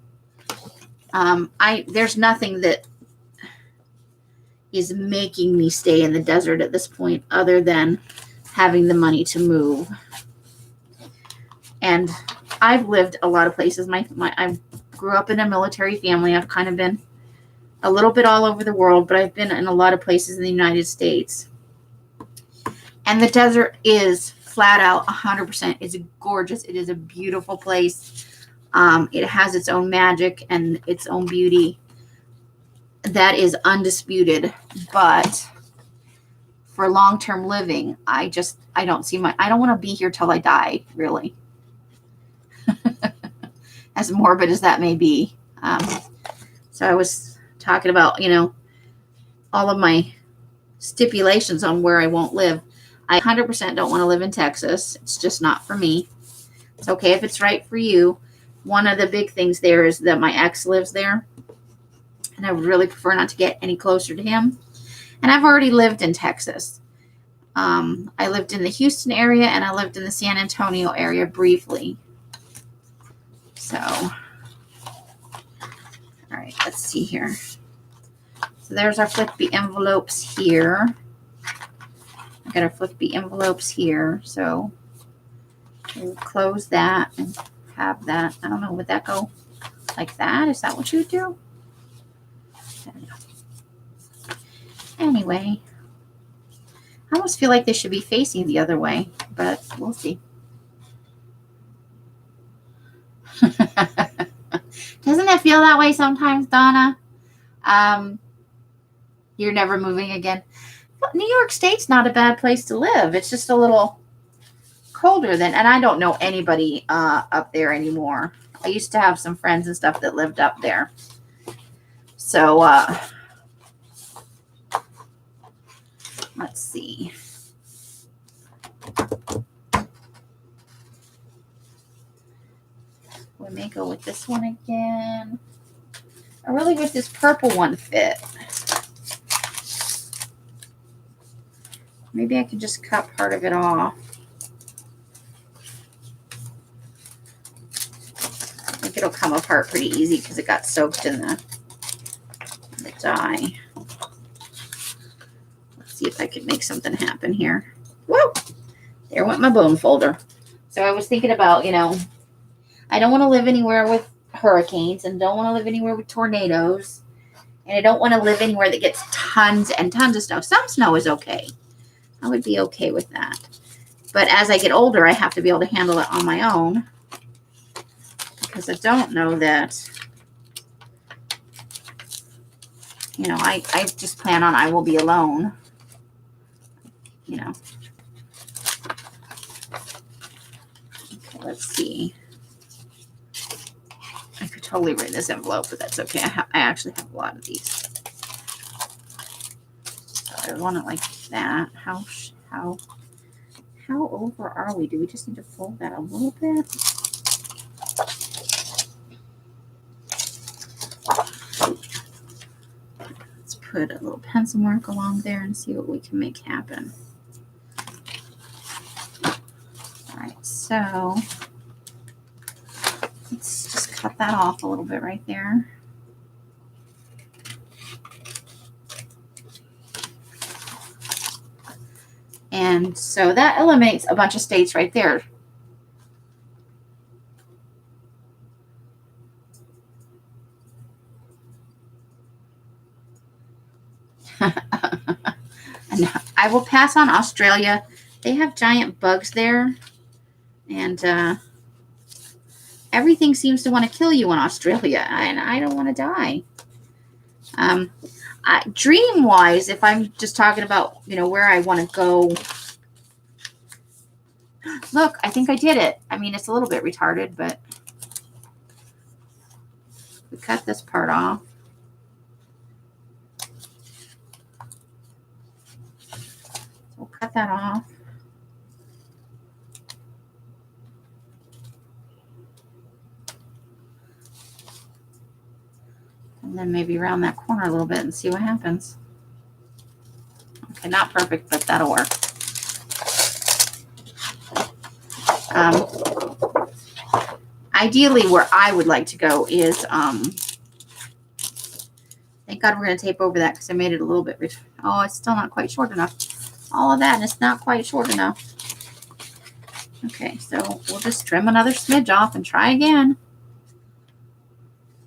There's nothing that is making me stay in the desert at this point other than having the money to move. And I've lived a lot of places. I grew up in a military family. I've kind of been a little bit all over the world, but I've been in a lot of places in the United States. And the desert is flat out 100%. It's gorgeous. It is a beautiful place. It has its own magic and its own beauty. That is undisputed. But for long-term living, I don't want to be here till I die, really. As morbid as that may be. So I was talking about, all of my stipulations on where I won't live. I 100% don't want to live in Texas. It's just not for me. It's okay if it's right for you. One of the big things there is that my ex lives there, and I would really prefer not to get any closer to him. And I've already lived in Texas. I lived in the Houston area, and I lived in the San Antonio area briefly. So, all right, let's see here. So there's our flippy envelopes here. I got our flippy envelopes here. So we'll close that and have that. I don't know, would that go like that? Is that what you would do? I don't know. Anyway, I almost feel like they should be facing the other way, but we'll see. Doesn't it feel that way sometimes, Donna? You're never moving again. But New York State's not a bad place to live. It's just a little colder and I don't know anybody up there anymore. I used to have some friends and stuff that lived up there. So, let's see. We may go with this one again. I really wish this purple one fit. Maybe I could just cut part of it off. I think it'll come apart pretty easy because it got soaked in the dye. Let's see if I can make something happen here. Whoa! There went my bone folder. So I was thinking about, I don't want to live anywhere with hurricanes and don't want to live anywhere with tornadoes. And I don't want to live anywhere that gets tons and tons of snow. Some snow is okay. I would be okay with that. But as I get older, I have to be able to handle it on my own. Because I don't know that, I just plan on I will be alone. Okay, let's see. I could totally ruin this envelope, but that's okay. I actually have a lot of these. So I want it like that. How over are we? Do we just need to fold that a little bit? put a little pencil mark along there and see what we can make happen. All right, so let's just cut that off a little bit right there. And so that eliminates a bunch of states right there. And I will pass on Australia. They have giant bugs there. And everything seems to want to kill you in Australia. And I don't want to die. Dream-wise, if I'm just talking about, where I want to go. Look, I think I did it. I mean, it's a little bit retarded, but we cut this part off. We'll cut that off. And then maybe round that corner a little bit and see what happens. Okay, not perfect, but that'll work. Ideally, where I would like to go is, thank God we're going to tape over that because I made it a little bit, oh, it's still not quite short enough. All of that, and it's not quite short enough. Okay, so we'll just trim another smidge off and try again.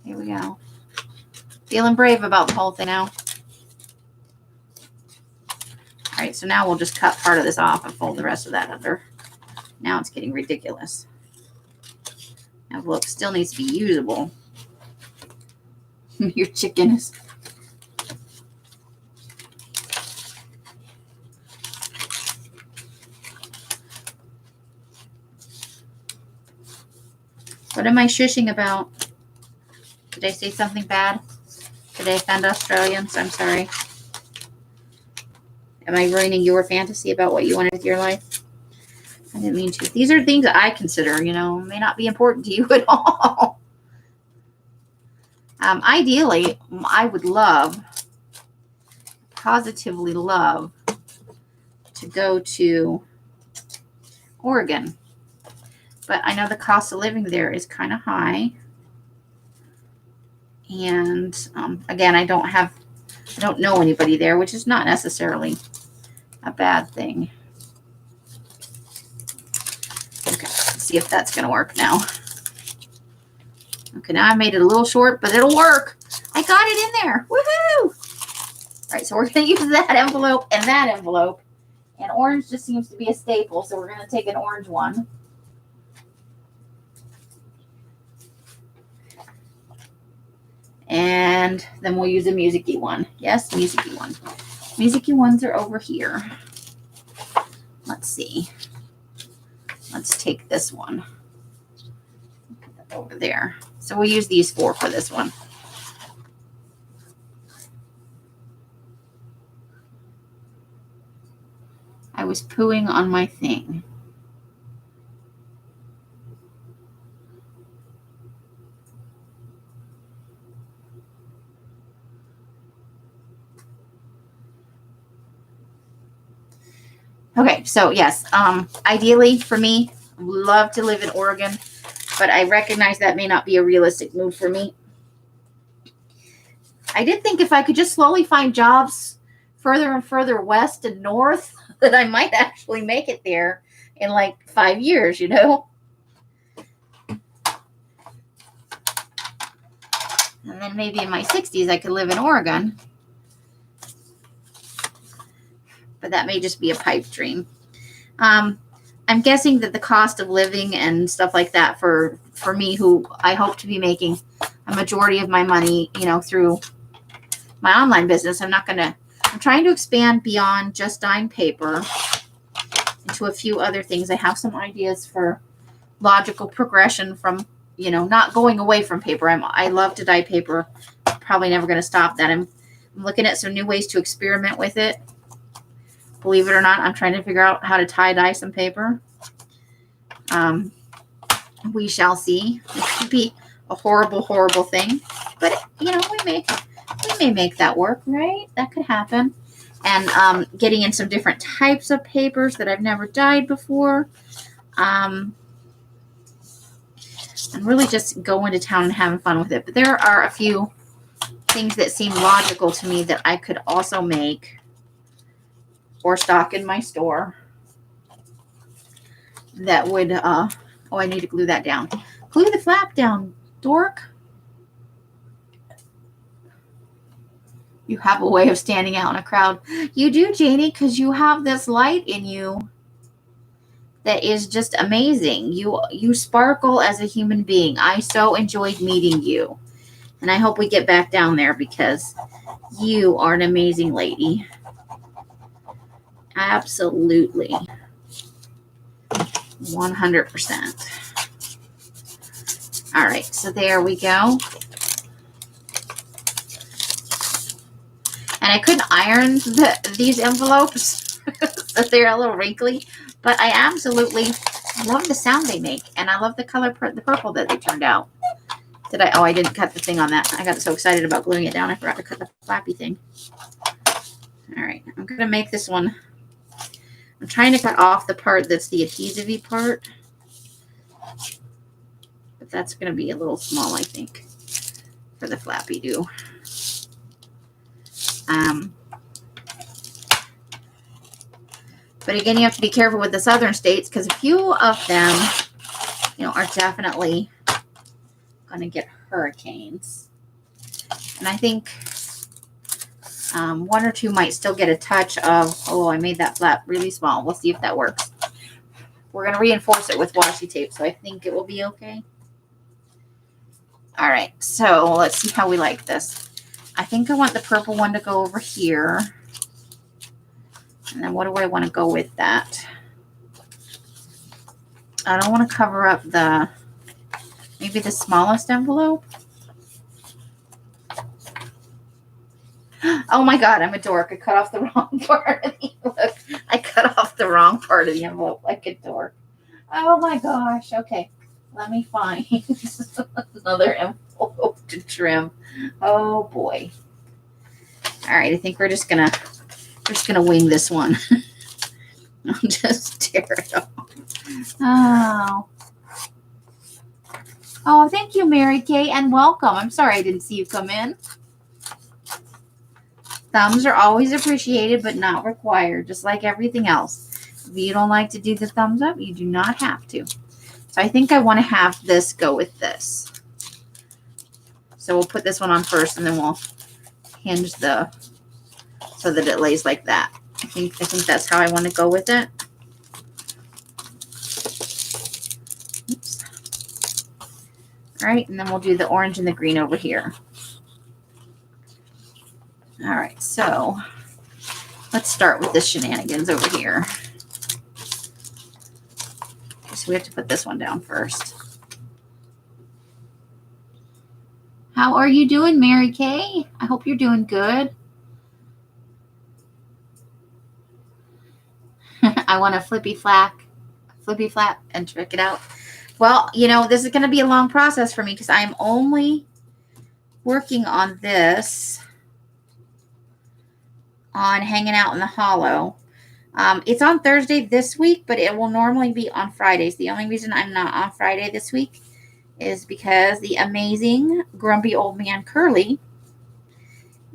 Here we go. Feeling brave about the whole thing now. All right, so now we'll just cut part of this off and fold the rest of that under. Now it's getting ridiculous. Envelope still needs to be usable. Your chicken is... What am I shushing about? Did I say something bad? Did I offend Australians? I'm sorry. Am I ruining your fantasy about what you wanted with your life? I didn't mean to. These are things that I consider, may not be important to you at all. Ideally, I would positively love to go to Oregon. But I know the cost of living there is kind of high. And again, I don't know anybody there, which is not necessarily a bad thing. Okay, let's see if that's going to work now. Okay, now I made it a little short, but it'll work. I got it in there. Woohoo! All right, so we're going to use that envelope and that envelope. And orange just seems to be a staple, so we're going to take an orange one. And then we'll use a music-y one. Yes, music-y one. Music-y ones are over here. Let's see. Let's take this one. Put that over there. So we'll use these four for this one. I was pooing on my thing. Okay, so yes, ideally for me, love to live in Oregon, but I recognize that may not be a realistic move for me. I did think if I could just slowly find jobs further and further west and north, that I might actually make it there in like 5 years, And then maybe in my 60s, I could live in Oregon. But that may just be a pipe dream. I'm guessing that the cost of living and stuff like that for me, who I hope to be making a majority of my money, through my online business, I'm trying to expand beyond just dyeing paper into a few other things. I have some ideas for logical progression from, not going away from paper. I love to dye paper. Probably never going to stop that. I'm looking at some new ways to experiment with it. Believe it or not, I'm trying to figure out how to tie-dye some paper. We shall see. It could be a horrible, horrible thing. But, we We may make that work, right? That could happen. And getting in some different types of papers that I've never dyed before. And really just going to town and having fun with it. But there are a few things that seem logical to me that I could also make or stock in my store that would, oh, I need to glue that down. Glue the flap down, dork. You have a way of standing out in a crowd. You do, Janie, because you have this light in you that is just amazing. You sparkle as a human being. I so enjoyed meeting you. And I hope we get back down there because you are an amazing lady. Absolutely. 100%. All right, so there we go. And I couldn't iron these envelopes, so they're a little wrinkly. But I absolutely love the sound they make, and I love the color, the purple that they turned out. Did I? Oh, I didn't cut the thing on that. I got so excited about gluing it down, I forgot to cut the flappy thing. All right, I'm gonna make this one. I'm trying to cut off the part that's the adhesive-y part, but that's gonna be a little small, I think, for the flappy do. But again, you have to be careful with the southern states because a few of them, are definitely going to get hurricanes. And I think one or two might still get a touch of, oh, I made that flap really small. We'll see if that works. We're going to reinforce it with washi tape, so I think it will be okay. All right, so let's see how we like this. I think I want the purple one to go over here. And then what do I want to go with that? I don't want to cover up maybe the smallest envelope. Oh my God, I'm a dork. I cut off the wrong part of the envelope. I cut off the wrong part of the envelope like a dork. Oh my gosh. Okay, let me find another envelope to trim. Oh boy. All right, I think we're just gonna wing this one. I'll just tear it off. Oh, thank you, Mary Kay, and welcome. I'm sorry I didn't see you come in. Thumbs are always appreciated, but not required, just like everything else. If you don't like to do the thumbs up, you do not have to. So I think I want to have this go with this. So we'll put this one on first, and then we'll hinge so that it lays like that. I think that's how I want to go with it. Oops. All right, and then we'll do the orange and the green over here. All right, so let's start with the shenanigans over here. So we have to put this one down first. How are you doing, Mary Kay? I hope you're doing good. I want a flippy flap and trick it out. Well, this is going to be a long process for me because I'm only working on this on hanging out in the hollow. It's on Thursday this week, but it will normally be on Fridays. The only reason I'm not on Friday this week is because the amazing grumpy old man Curly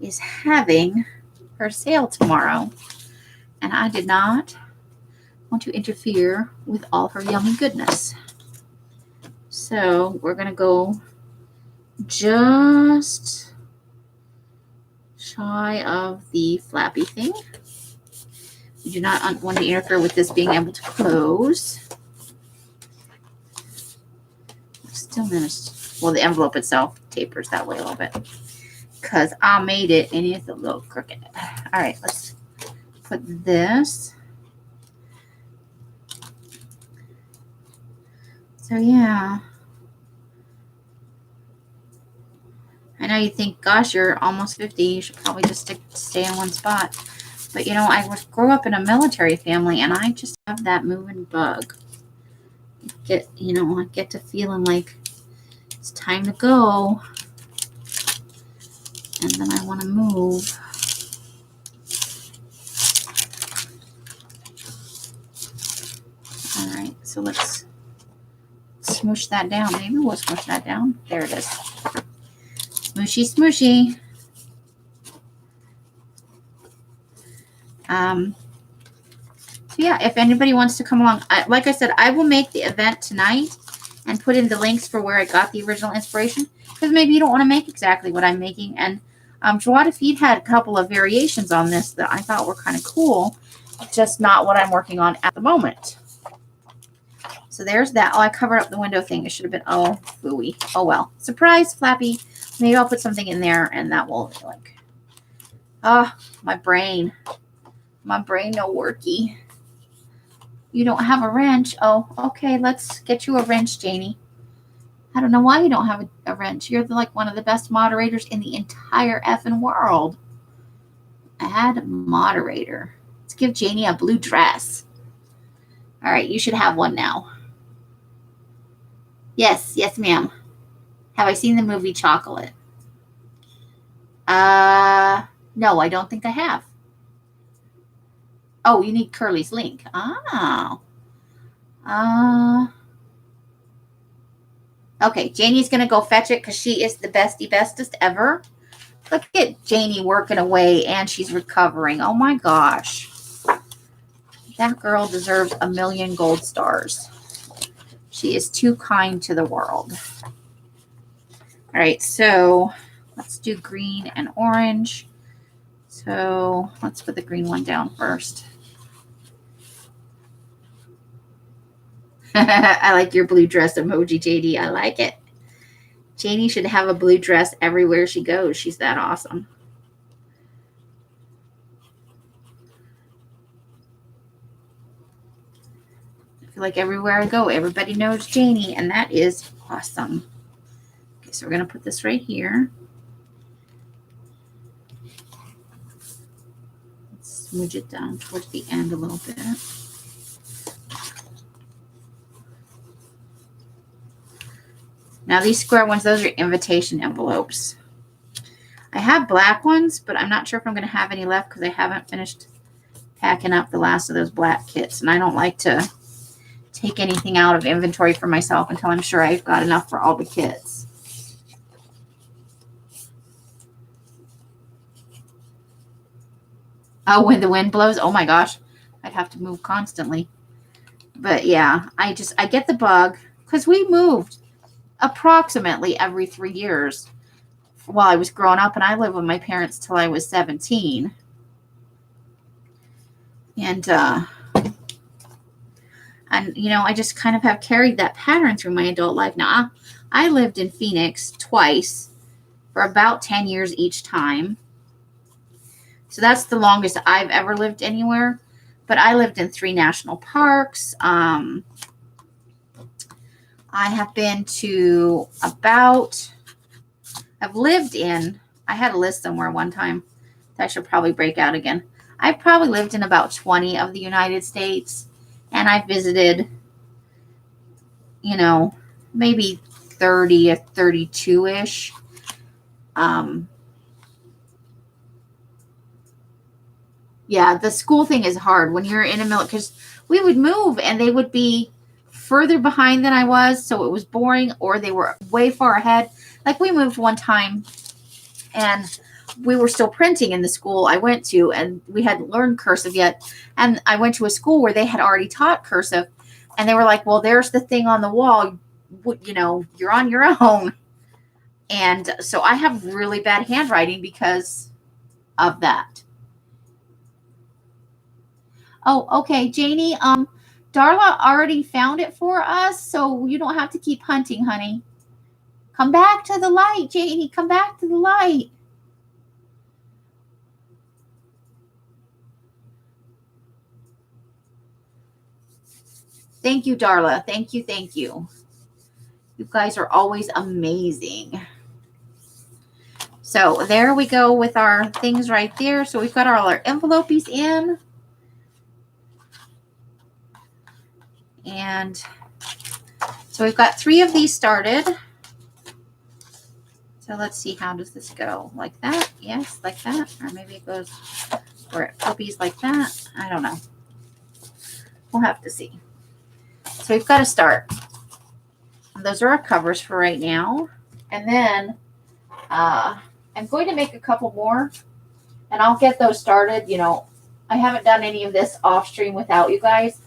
is having her sale tomorrow, and I did not want to interfere with all her yummy goodness. So we're going to go just shy of the flappy thing. We do not want to interfere with this being able to close. Still managed. Well, the envelope itself tapers that way a little bit because I made it and it's a little crooked. All right, let's put this. So yeah, I know you think, gosh, you're almost 50. You should probably just stay in one spot. But I grew up in a military family, and I just have that moving bug. I get to feeling like it's time to go. And then I want to move. All right, so let's smoosh that down. Maybe we'll smoosh that down. There it is. Smooshy, smooshy. So yeah, if anybody wants to come along, like I said, I will make the event tonight and put in the links for where I got the original inspiration, because maybe you don't want to make exactly what I'm making. And Joie de Feed had a couple of variations on this that I thought were kind of cool, just not what I'm working on at the moment. So there's that. Oh, I covered up the window thing. It should have been, oh, phooey. Oh, well. Surprise, Flappy. Maybe I'll put something in there and that will, like, my brain. My brain no worky. You don't have a wrench. Oh, okay. Let's get you a wrench, Janie. I don't know why you don't have a wrench. You're like one of the best moderators in the entire effing world. Add moderator. Let's give Janie a blue dress. All right. You should have one now. Yes. Yes, ma'am. Have I seen the movie Chocolate? No, I don't think I have. Oh, you need Curly's link. Oh. Okay, Janie's going to go fetch it because she is the bestest ever. Look at Janie working away and she's recovering. Oh my gosh. That girl deserves 1,000,000 gold stars. She is too kind to the world. All right, so let's do green and orange. So let's put the green one down first. I like your blue dress emoji, JD. I like it. Janie should have a blue dress everywhere she goes. She's that awesome. I feel like everywhere I go, everybody knows Janie, and that is awesome. Okay, so we're going to put this right here. Let's smooch it down towards the end a little bit. Now these square ones, those are invitation envelopes. I have black ones, but I'm not sure if I'm going to have any left because I haven't finished packing up the last of those black kits. And I don't like to take anything out of inventory for myself until I'm sure I've got enough for all the kits. Oh, when the wind blows, oh my gosh, I'd have to move constantly. But yeah, I get the bug because we moved approximately every 3 years while I was growing up, and I lived with my parents till I was 17. And you know, I just kind of have carried that pattern through my adult life. Now, I lived in Phoenix twice for about 10 years each time. So that's the longest I've ever lived anywhere. But I lived in 3 national parks. I have been to I had a list somewhere one time that I should probably break out again. I've probably lived in about 20 of the United States, and I visited, you know, maybe 30 or 32-ish. Yeah, the school thing is hard when you're in a military, because we would move and they would be further behind than I was, so it was boring, or they were way far ahead. Like we moved one time and we were still printing in the school I went to, and we hadn't learned cursive yet. And I went to a school where they had already taught cursive, and they were like, well, there's the thing on the wall, you know, you're on your own. And so I have really bad handwriting because of that. Oh, okay, Janie, Darla already found it for us, so you don't have to keep hunting, honey. Come back to the light, Janie. Come back to the light. Thank you, Darla. Thank you, thank you. You guys are always amazing. So there we go with our things right there. So we've got all our envelopes in. And so we've got 3 of these started. So So let's see, how does this go? Like that? Yes, like that. Or maybe it goes where it flippies like that. I don't know. We'll have to see. So we've got to start. Those are our covers for right now. And then I'm going to make a couple more. And I'll get those started. You know, I haven't done any of this off stream without you guys.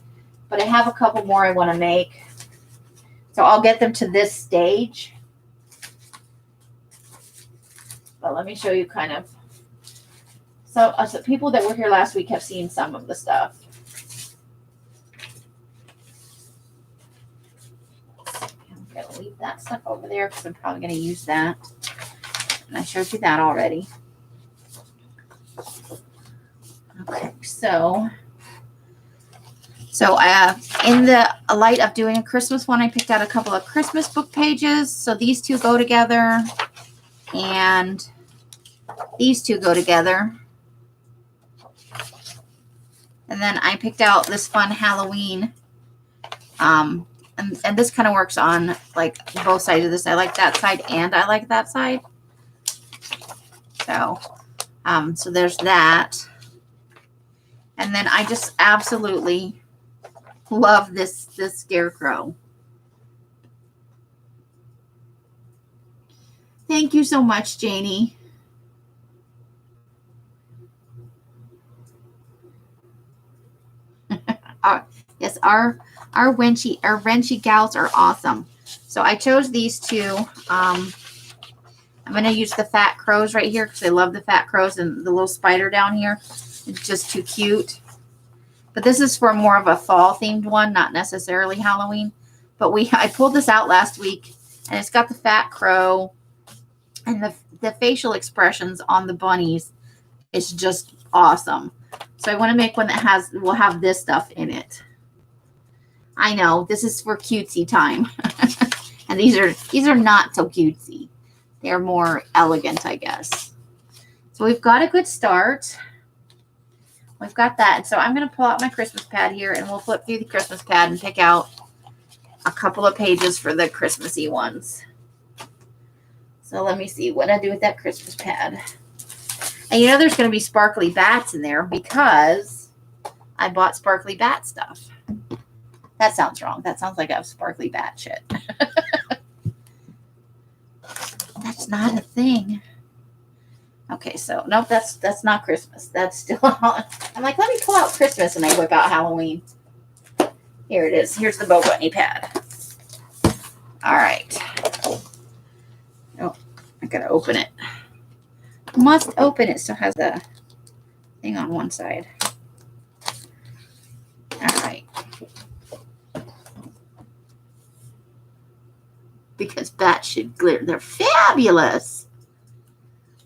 But I have a couple more I want to make. So I'll get them to this stage. But let me show you kind of. So people that were here last week have seen some of the stuff. I'm going to leave that stuff over there because I'm probably going to use that. And I showed you that already. Okay, so in the light of doing a Christmas one, I picked out a couple of Christmas book pages. So these two go together, and these two go together. And then I picked out this fun Halloween. And this kind of works on like both sides of this. I like that side and I like that side. So, so there's that. And then I just absolutely love this scarecrow. Thank you so much, Janie. Yes, our wrenchy gals are awesome. So I chose these two. I'm going to use the fat crows right here because I love the fat crows, and the little spider down here. It's just too cute. But this is for more of a fall themed one, not necessarily Halloween. But I pulled this out last week, and it's got the fat crow, and the facial expressions on the bunnies is just awesome. So I want to make one that will have this stuff in it. I know this is for cutesy time. And these are not so cutesy. They're more elegant, I guess. So we've got a good start. We've got that. And so I'm going to pull out my Christmas pad here, and we'll flip through the Christmas pad and pick out a couple of pages for the Christmassy ones. So let me see what I do with that Christmas pad. And you know there's going to be sparkly bats in there because I bought sparkly bat stuff. That sounds wrong. That sounds like I have sparkly bat shit. That's not a thing. Okay, so nope, that's not Christmas. That's still on. I'm like, let me pull out Christmas, and I whip out Halloween. Here it is. Here's the Bo Bunny pad. All right. Oh, I gotta open it. Must open it. Still has a thing on one side. All right. Because bats should glitter. They're fabulous.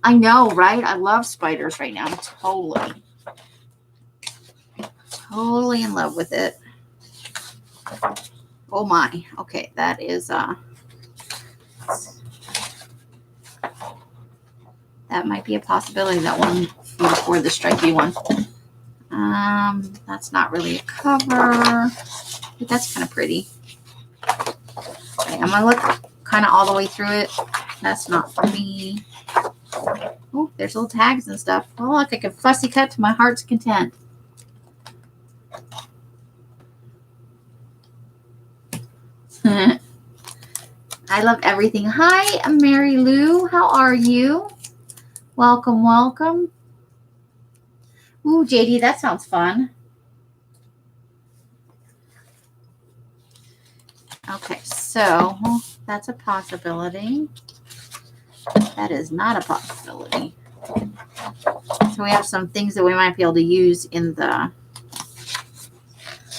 I know, right? I love spiders right now. I'm totally in love with it. Oh my. Okay, that is that might be a possibility, that one before the stripy one. That's not really a cover, but that's kind of pretty. Okay, I'm gonna look kind of all the way through it. That's not for me. Oh, there's little tags and stuff. Oh, look, I can fussy cut to my heart's content. I love everything. Hi, Mary Lou. How are you? Welcome, welcome. Ooh, JD, that sounds fun. Okay, so that's a possibility. That is not a possibility. So we have some things that we might be able to use in the...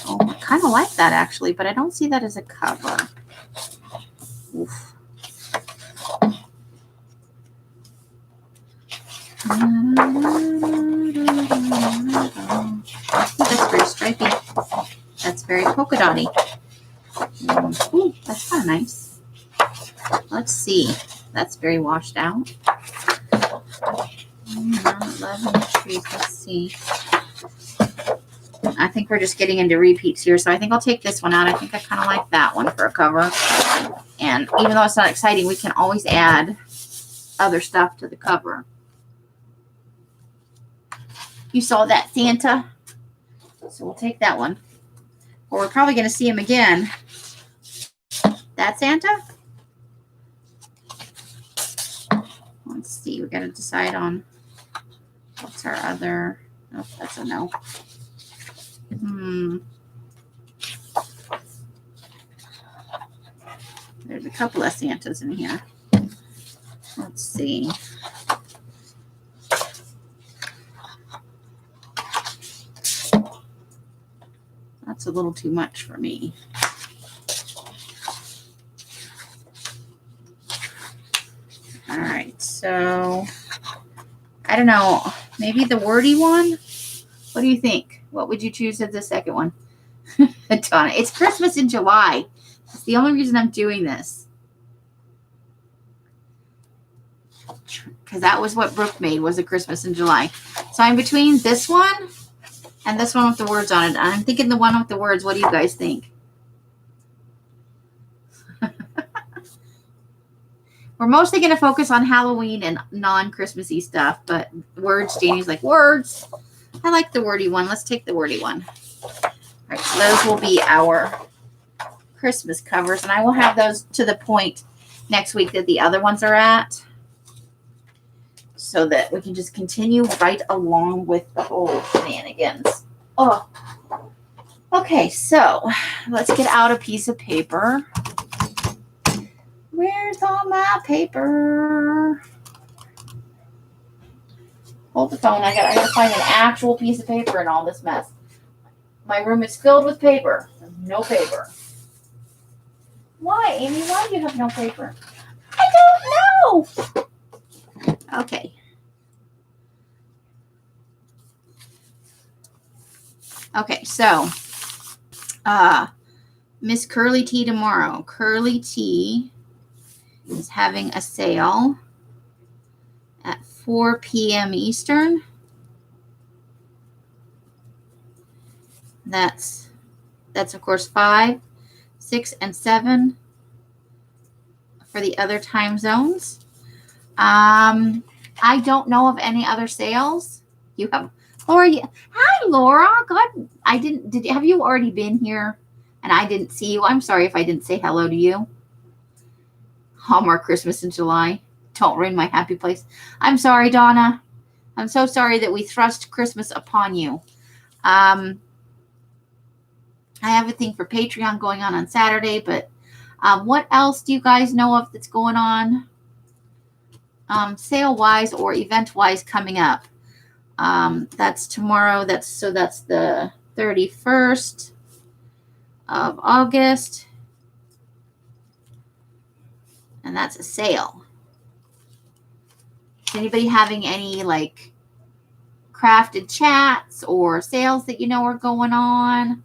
Oh, I kind of like that actually, but I don't see that as a cover. Oof. That's very stripy. That's very polka dotty. Ooh, that's kind of nice. Let's see. That's very washed out. 11 trees. Let's see. I think we're just getting into repeats here, so I think I'll take this one out. I think I kind of like that one for a cover. And even though it's not exciting, we can always add other stuff to the cover. You saw that, Santa? So we'll take that one. Or we're probably going to see him again. That Santa? Let's see. We got to decide on what's our other. Oh, that's a no. There's a couple of Santas in here. Let's see. That's a little too much for me. All right, so I don't know. Maybe the wordy one? What do you think? What would you choose as the second one? Donna, it's Christmas in July. It's the only reason I'm doing this. Because that was what Brooke made, was a Christmas in July. So I'm between this one and this one with the words on it. I'm thinking the one with the words. What do you guys think? We're mostly going to focus on Halloween and non-Christmassy stuff, but words, Janie's like, words. I like the wordy one. Let's take the wordy one. All right, so those will be our Christmas covers, and I will have those to the point next week that the other ones are at, so that we can just continue right along with the whole shenanigans. Oh, okay, so let's get out a piece of paper. Where's all my paper? Hold the phone. I gotta find an actual piece of paper in all this mess. My room is filled with paper. There's no paper. Why, Amy? Why do you have no paper? I don't know. Okay. Okay, so Miss Curly Tea tomorrow. Curly Tea is having a sale at 4 p.m. Eastern. That's of course 5, 6, and 7 for the other time zones. I don't know of any other sales. You have Laura. Hi, Laura. God, I didn't. Have you already been here? And I didn't see you. I'm sorry if I didn't say hello to you. Hallmark Christmas in July. Don't ruin my happy place. I'm sorry, Donna. I'm so sorry that we thrust Christmas upon you. I have a thing for Patreon going on Saturday, but what else do you guys know of that's going on sale-wise or event-wise coming up? That's tomorrow. That's the 31st of August. And that's a sale. Is anybody having any like crafted chats or sales that you know are going on?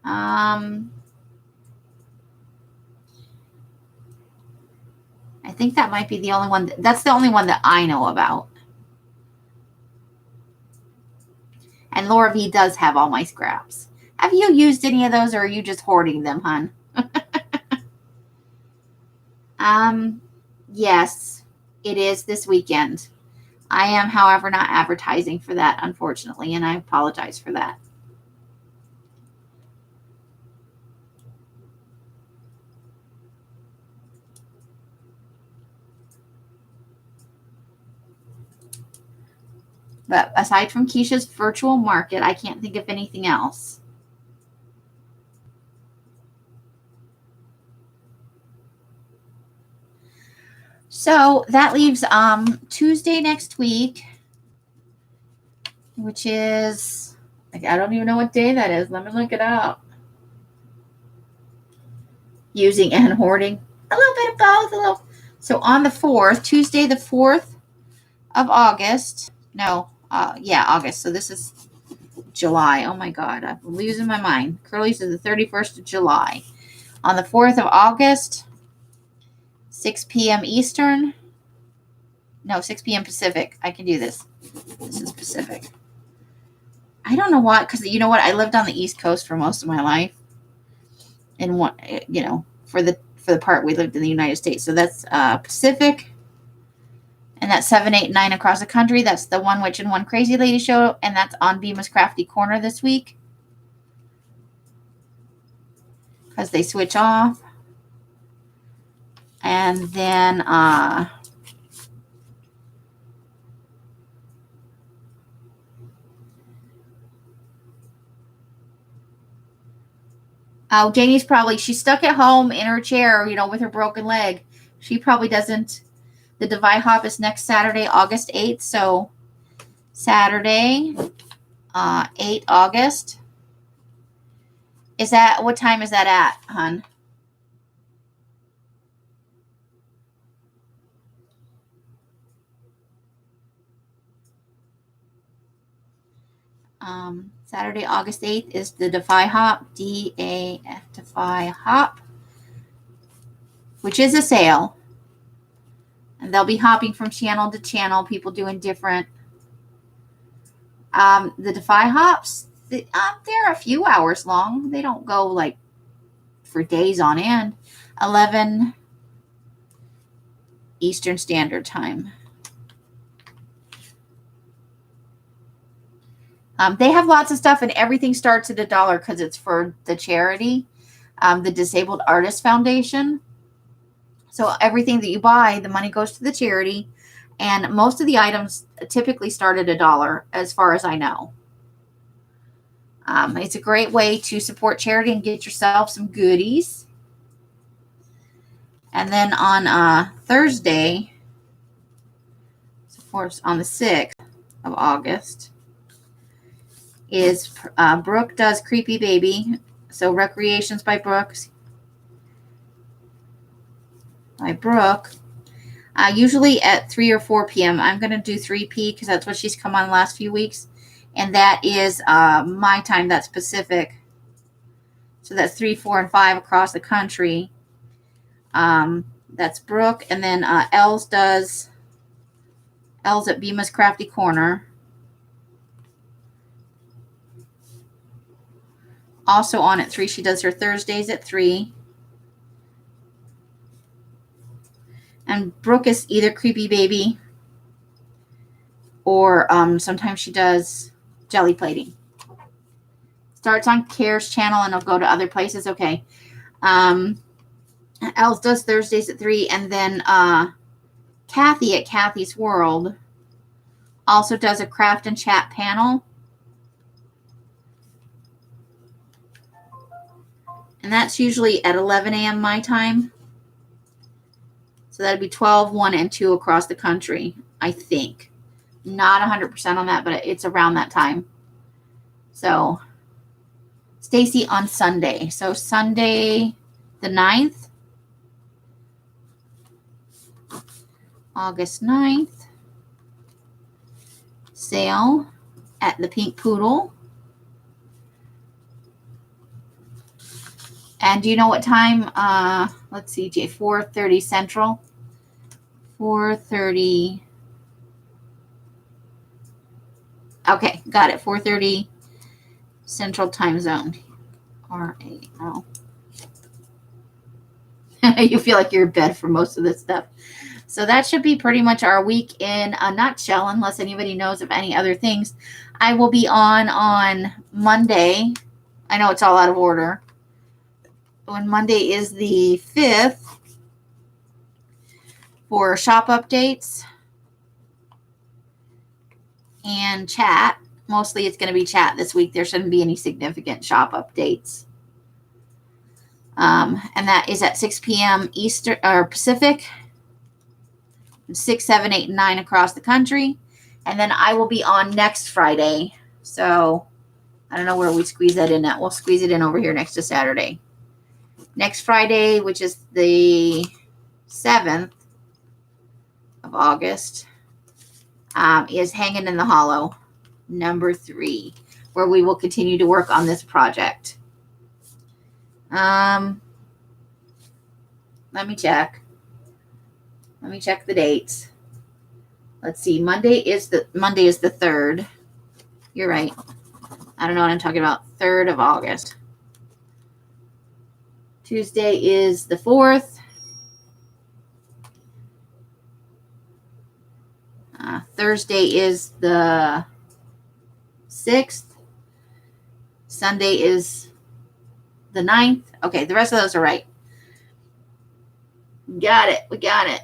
I think that might be the only one. That's the only one that I know about. And Laura V does have all my scraps. Have you used any of those, or are you just hoarding them, hon? Yes, it is this weekend. I am, however, not advertising for that, unfortunately, and I apologize for that. But aside from Keisha's virtual market, I can't think of anything else. So that leaves Tuesday next week, which is, I don't even know what day that is. Let me look it up. Using and hoarding. A little bit of both. So on the 4th, Tuesday the 4th of August. No, August. So this is July. Oh my God, I'm losing my mind. Curly's is the 31st of July. On the 4th of August, 6 p.m. Eastern. No, 6 p.m. Pacific. I can do this. This is Pacific. I don't know why, because you know what? I lived on the East Coast for most of my life. And for the part we lived in the United States. So that's Pacific. And that's 7, 8, 9 across the country. That's the One Witch and One Crazy Lady show. And that's on Bemis Crafty Corner this week. Because they switch off. And then Janie's she's stuck at home in her chair, with her broken leg. She probably doesn't. The Divide Hop is next Saturday, August 8th. So Saturday, 8 August. What time is that at, hon? Saturday, August 8th is the Defy Hop, D-A-F, Defy Hop, which is a sale. And they'll be hopping from channel to channel, people doing different. The Defy Hops, they're a few hours long. They don't go like for days on end. 11 Eastern Standard Time. They have lots of stuff, and everything starts at $1 because it's for the charity, the Disabled Artists Foundation. So everything that you buy, the money goes to the charity, and most of the items typically start at $1, as far as I know. It's a great way to support charity and get yourself some goodies. And then on Thursday, of course, on the 6th of August, is Brooke does Creepy Baby. So Recreations by Brooke. Usually at 3 or 4 p.m. I'm going to do 3 p because that's what she's come on the last few weeks. And that is my time. That's Pacific. So that's 3, 4, and 5 across the country. That's Brooke. And then Els at Bemis Crafty Corner. Also on at 3. She does her Thursdays at 3. And Brooke is either Creepy Baby or sometimes she does jelly plating. Starts on Care's channel and it'll go to other places. Okay. Els does Thursdays at 3. And then Kathy at Kathy's World also does a craft and chat panel. And that's usually at 11 a.m. my time. So that'd be 12, 1, and 2 across the country, I think. Not 100% on that, but it's around that time. So, Stacy on Sunday. So, Sunday the 9th. August 9th. Sale at the Pink Poodle. And do you know what time? Let's see, 4:30 Central. 4:30. Okay, got it. 4:30 Central Time Zone. RAL. You feel like you're in bed for most of this stuff. So that should be pretty much our week in a nutshell, unless anybody knows of any other things. I will be on Monday. I know it's all out of order. When Monday is the 5th for shop updates and chat. Mostly it's going to be chat this week. There shouldn't be any significant shop updates. And that is at 6 p.m. Eastern or Pacific. 6, 7, 8, and 9 across the country. And then I will be on next Friday. So I don't know where we squeeze that in at. We'll squeeze it in over here next to Saturday. Next Friday, which is the 7th of August, is Hanging in the Hollow, number 3, where we will continue to work on this project. Let me check. Let me check the dates. Let's see. Monday is the 3rd. You're right. I don't know what I'm talking about. 3rd of August. Tuesday is the 4th. Thursday is the 6th. Sunday is the 9th. Okay, the rest of those are right. Got it. We got it.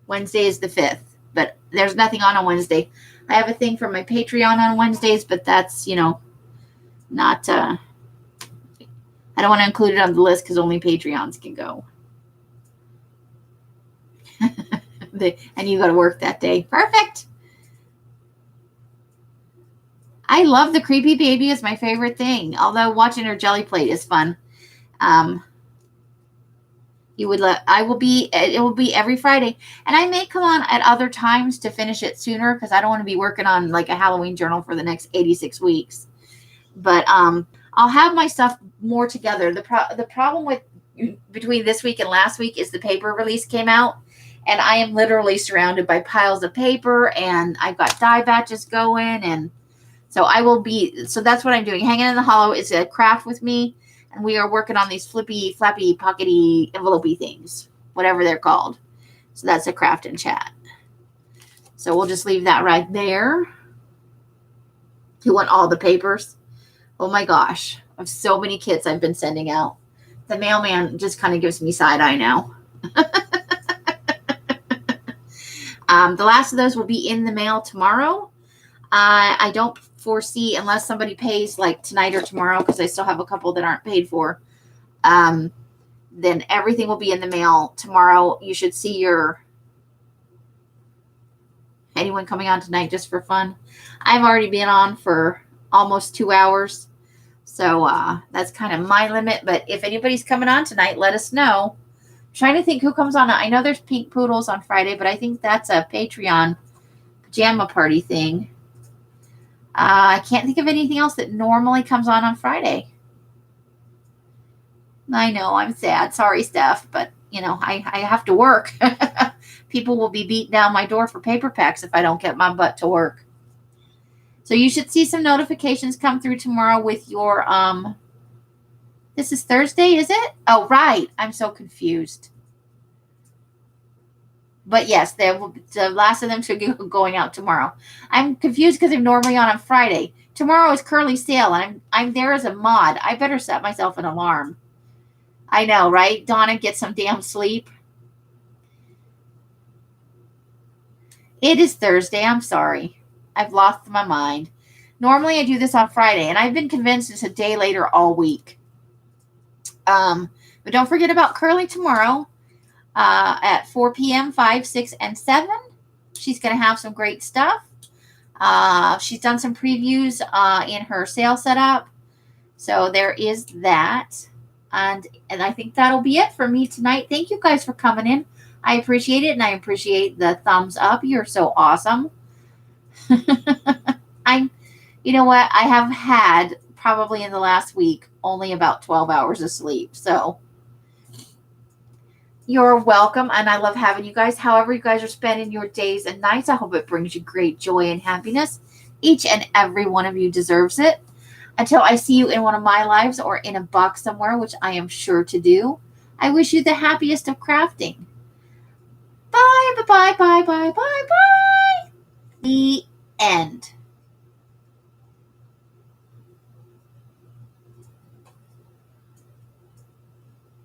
Wednesday is the 5th, but there's nothing on Wednesday. I have a thing for my Patreon on Wednesdays, but that's, not, I don't want to include it on the list because only Patreons can go. And you go to work that day. Perfect. I love the creepy baby. It's my favorite thing. Although watching her jelly plate is fun. It will be every Friday. And I may come on at other times to finish it sooner because I don't want to be working on like a Halloween journal for the next 86 weeks. But I'll have my stuff more together. The problem with between this week and last week is the paper release came out. And I am literally surrounded by piles of paper, and I've got die batches going, and so that's what I'm doing. Hanging in the Hollow is a craft with me, and we are working on these flippy, flappy, pockety, envelopey things, whatever they're called. So that's a craft and chat. So we'll just leave that right there. You want all the papers? Oh my gosh, I have so many kits I've been sending out. The mailman just kind of gives me side eye now. The last of those will be in the mail tomorrow. I don't foresee, unless somebody pays like tonight or tomorrow, because I still have a couple that aren't paid for, then everything will be in the mail tomorrow. You should see anyone coming on tonight just for fun. I've already been on for almost 2 hours. So that's kind of my limit. But if anybody's coming on tonight, let us know. Trying to think who comes on. I know there's Pink Poodles on Friday, but I think that's a Patreon pajama party thing. I can't think of anything else that normally comes on Friday. I know, I'm sad. Sorry, Steph, but, I have to work. People will be beating down my door for paper packs if I don't get my butt to work. So you should see some notifications come through tomorrow with your, this is Thursday, is it? Oh, right. I'm so confused. But yes, the last of them should be going out tomorrow. I'm confused because I'm normally on Friday. Tomorrow is Curly Sale, and I'm there as a mod. I better set myself an alarm. I know, right? Donna, get some damn sleep. It is Thursday. I'm sorry. I've lost my mind. Normally I do this on Friday, and I've been convinced it's a day later all week. But don't forget about Curly tomorrow at 4 p.m., 5, 6, and 7. She's going to have some great stuff. She's done some previews in her sale setup. So there is that. And I think that'll be it for me tonight. Thank you guys for coming in. I appreciate it, and I appreciate the thumbs up. You're so awesome. You know what? I have had probably in the last week only about 12 hours of sleep. So you're welcome, and I love having you guys. However you guys are spending your days and nights, I hope it brings you great joy and happiness. Each and every one of you deserves it. Until I see you in one of my lives or in a box somewhere, which I am sure to do, I wish you the happiest of crafting. Bye, bye, bye, bye, bye, bye, bye. The end.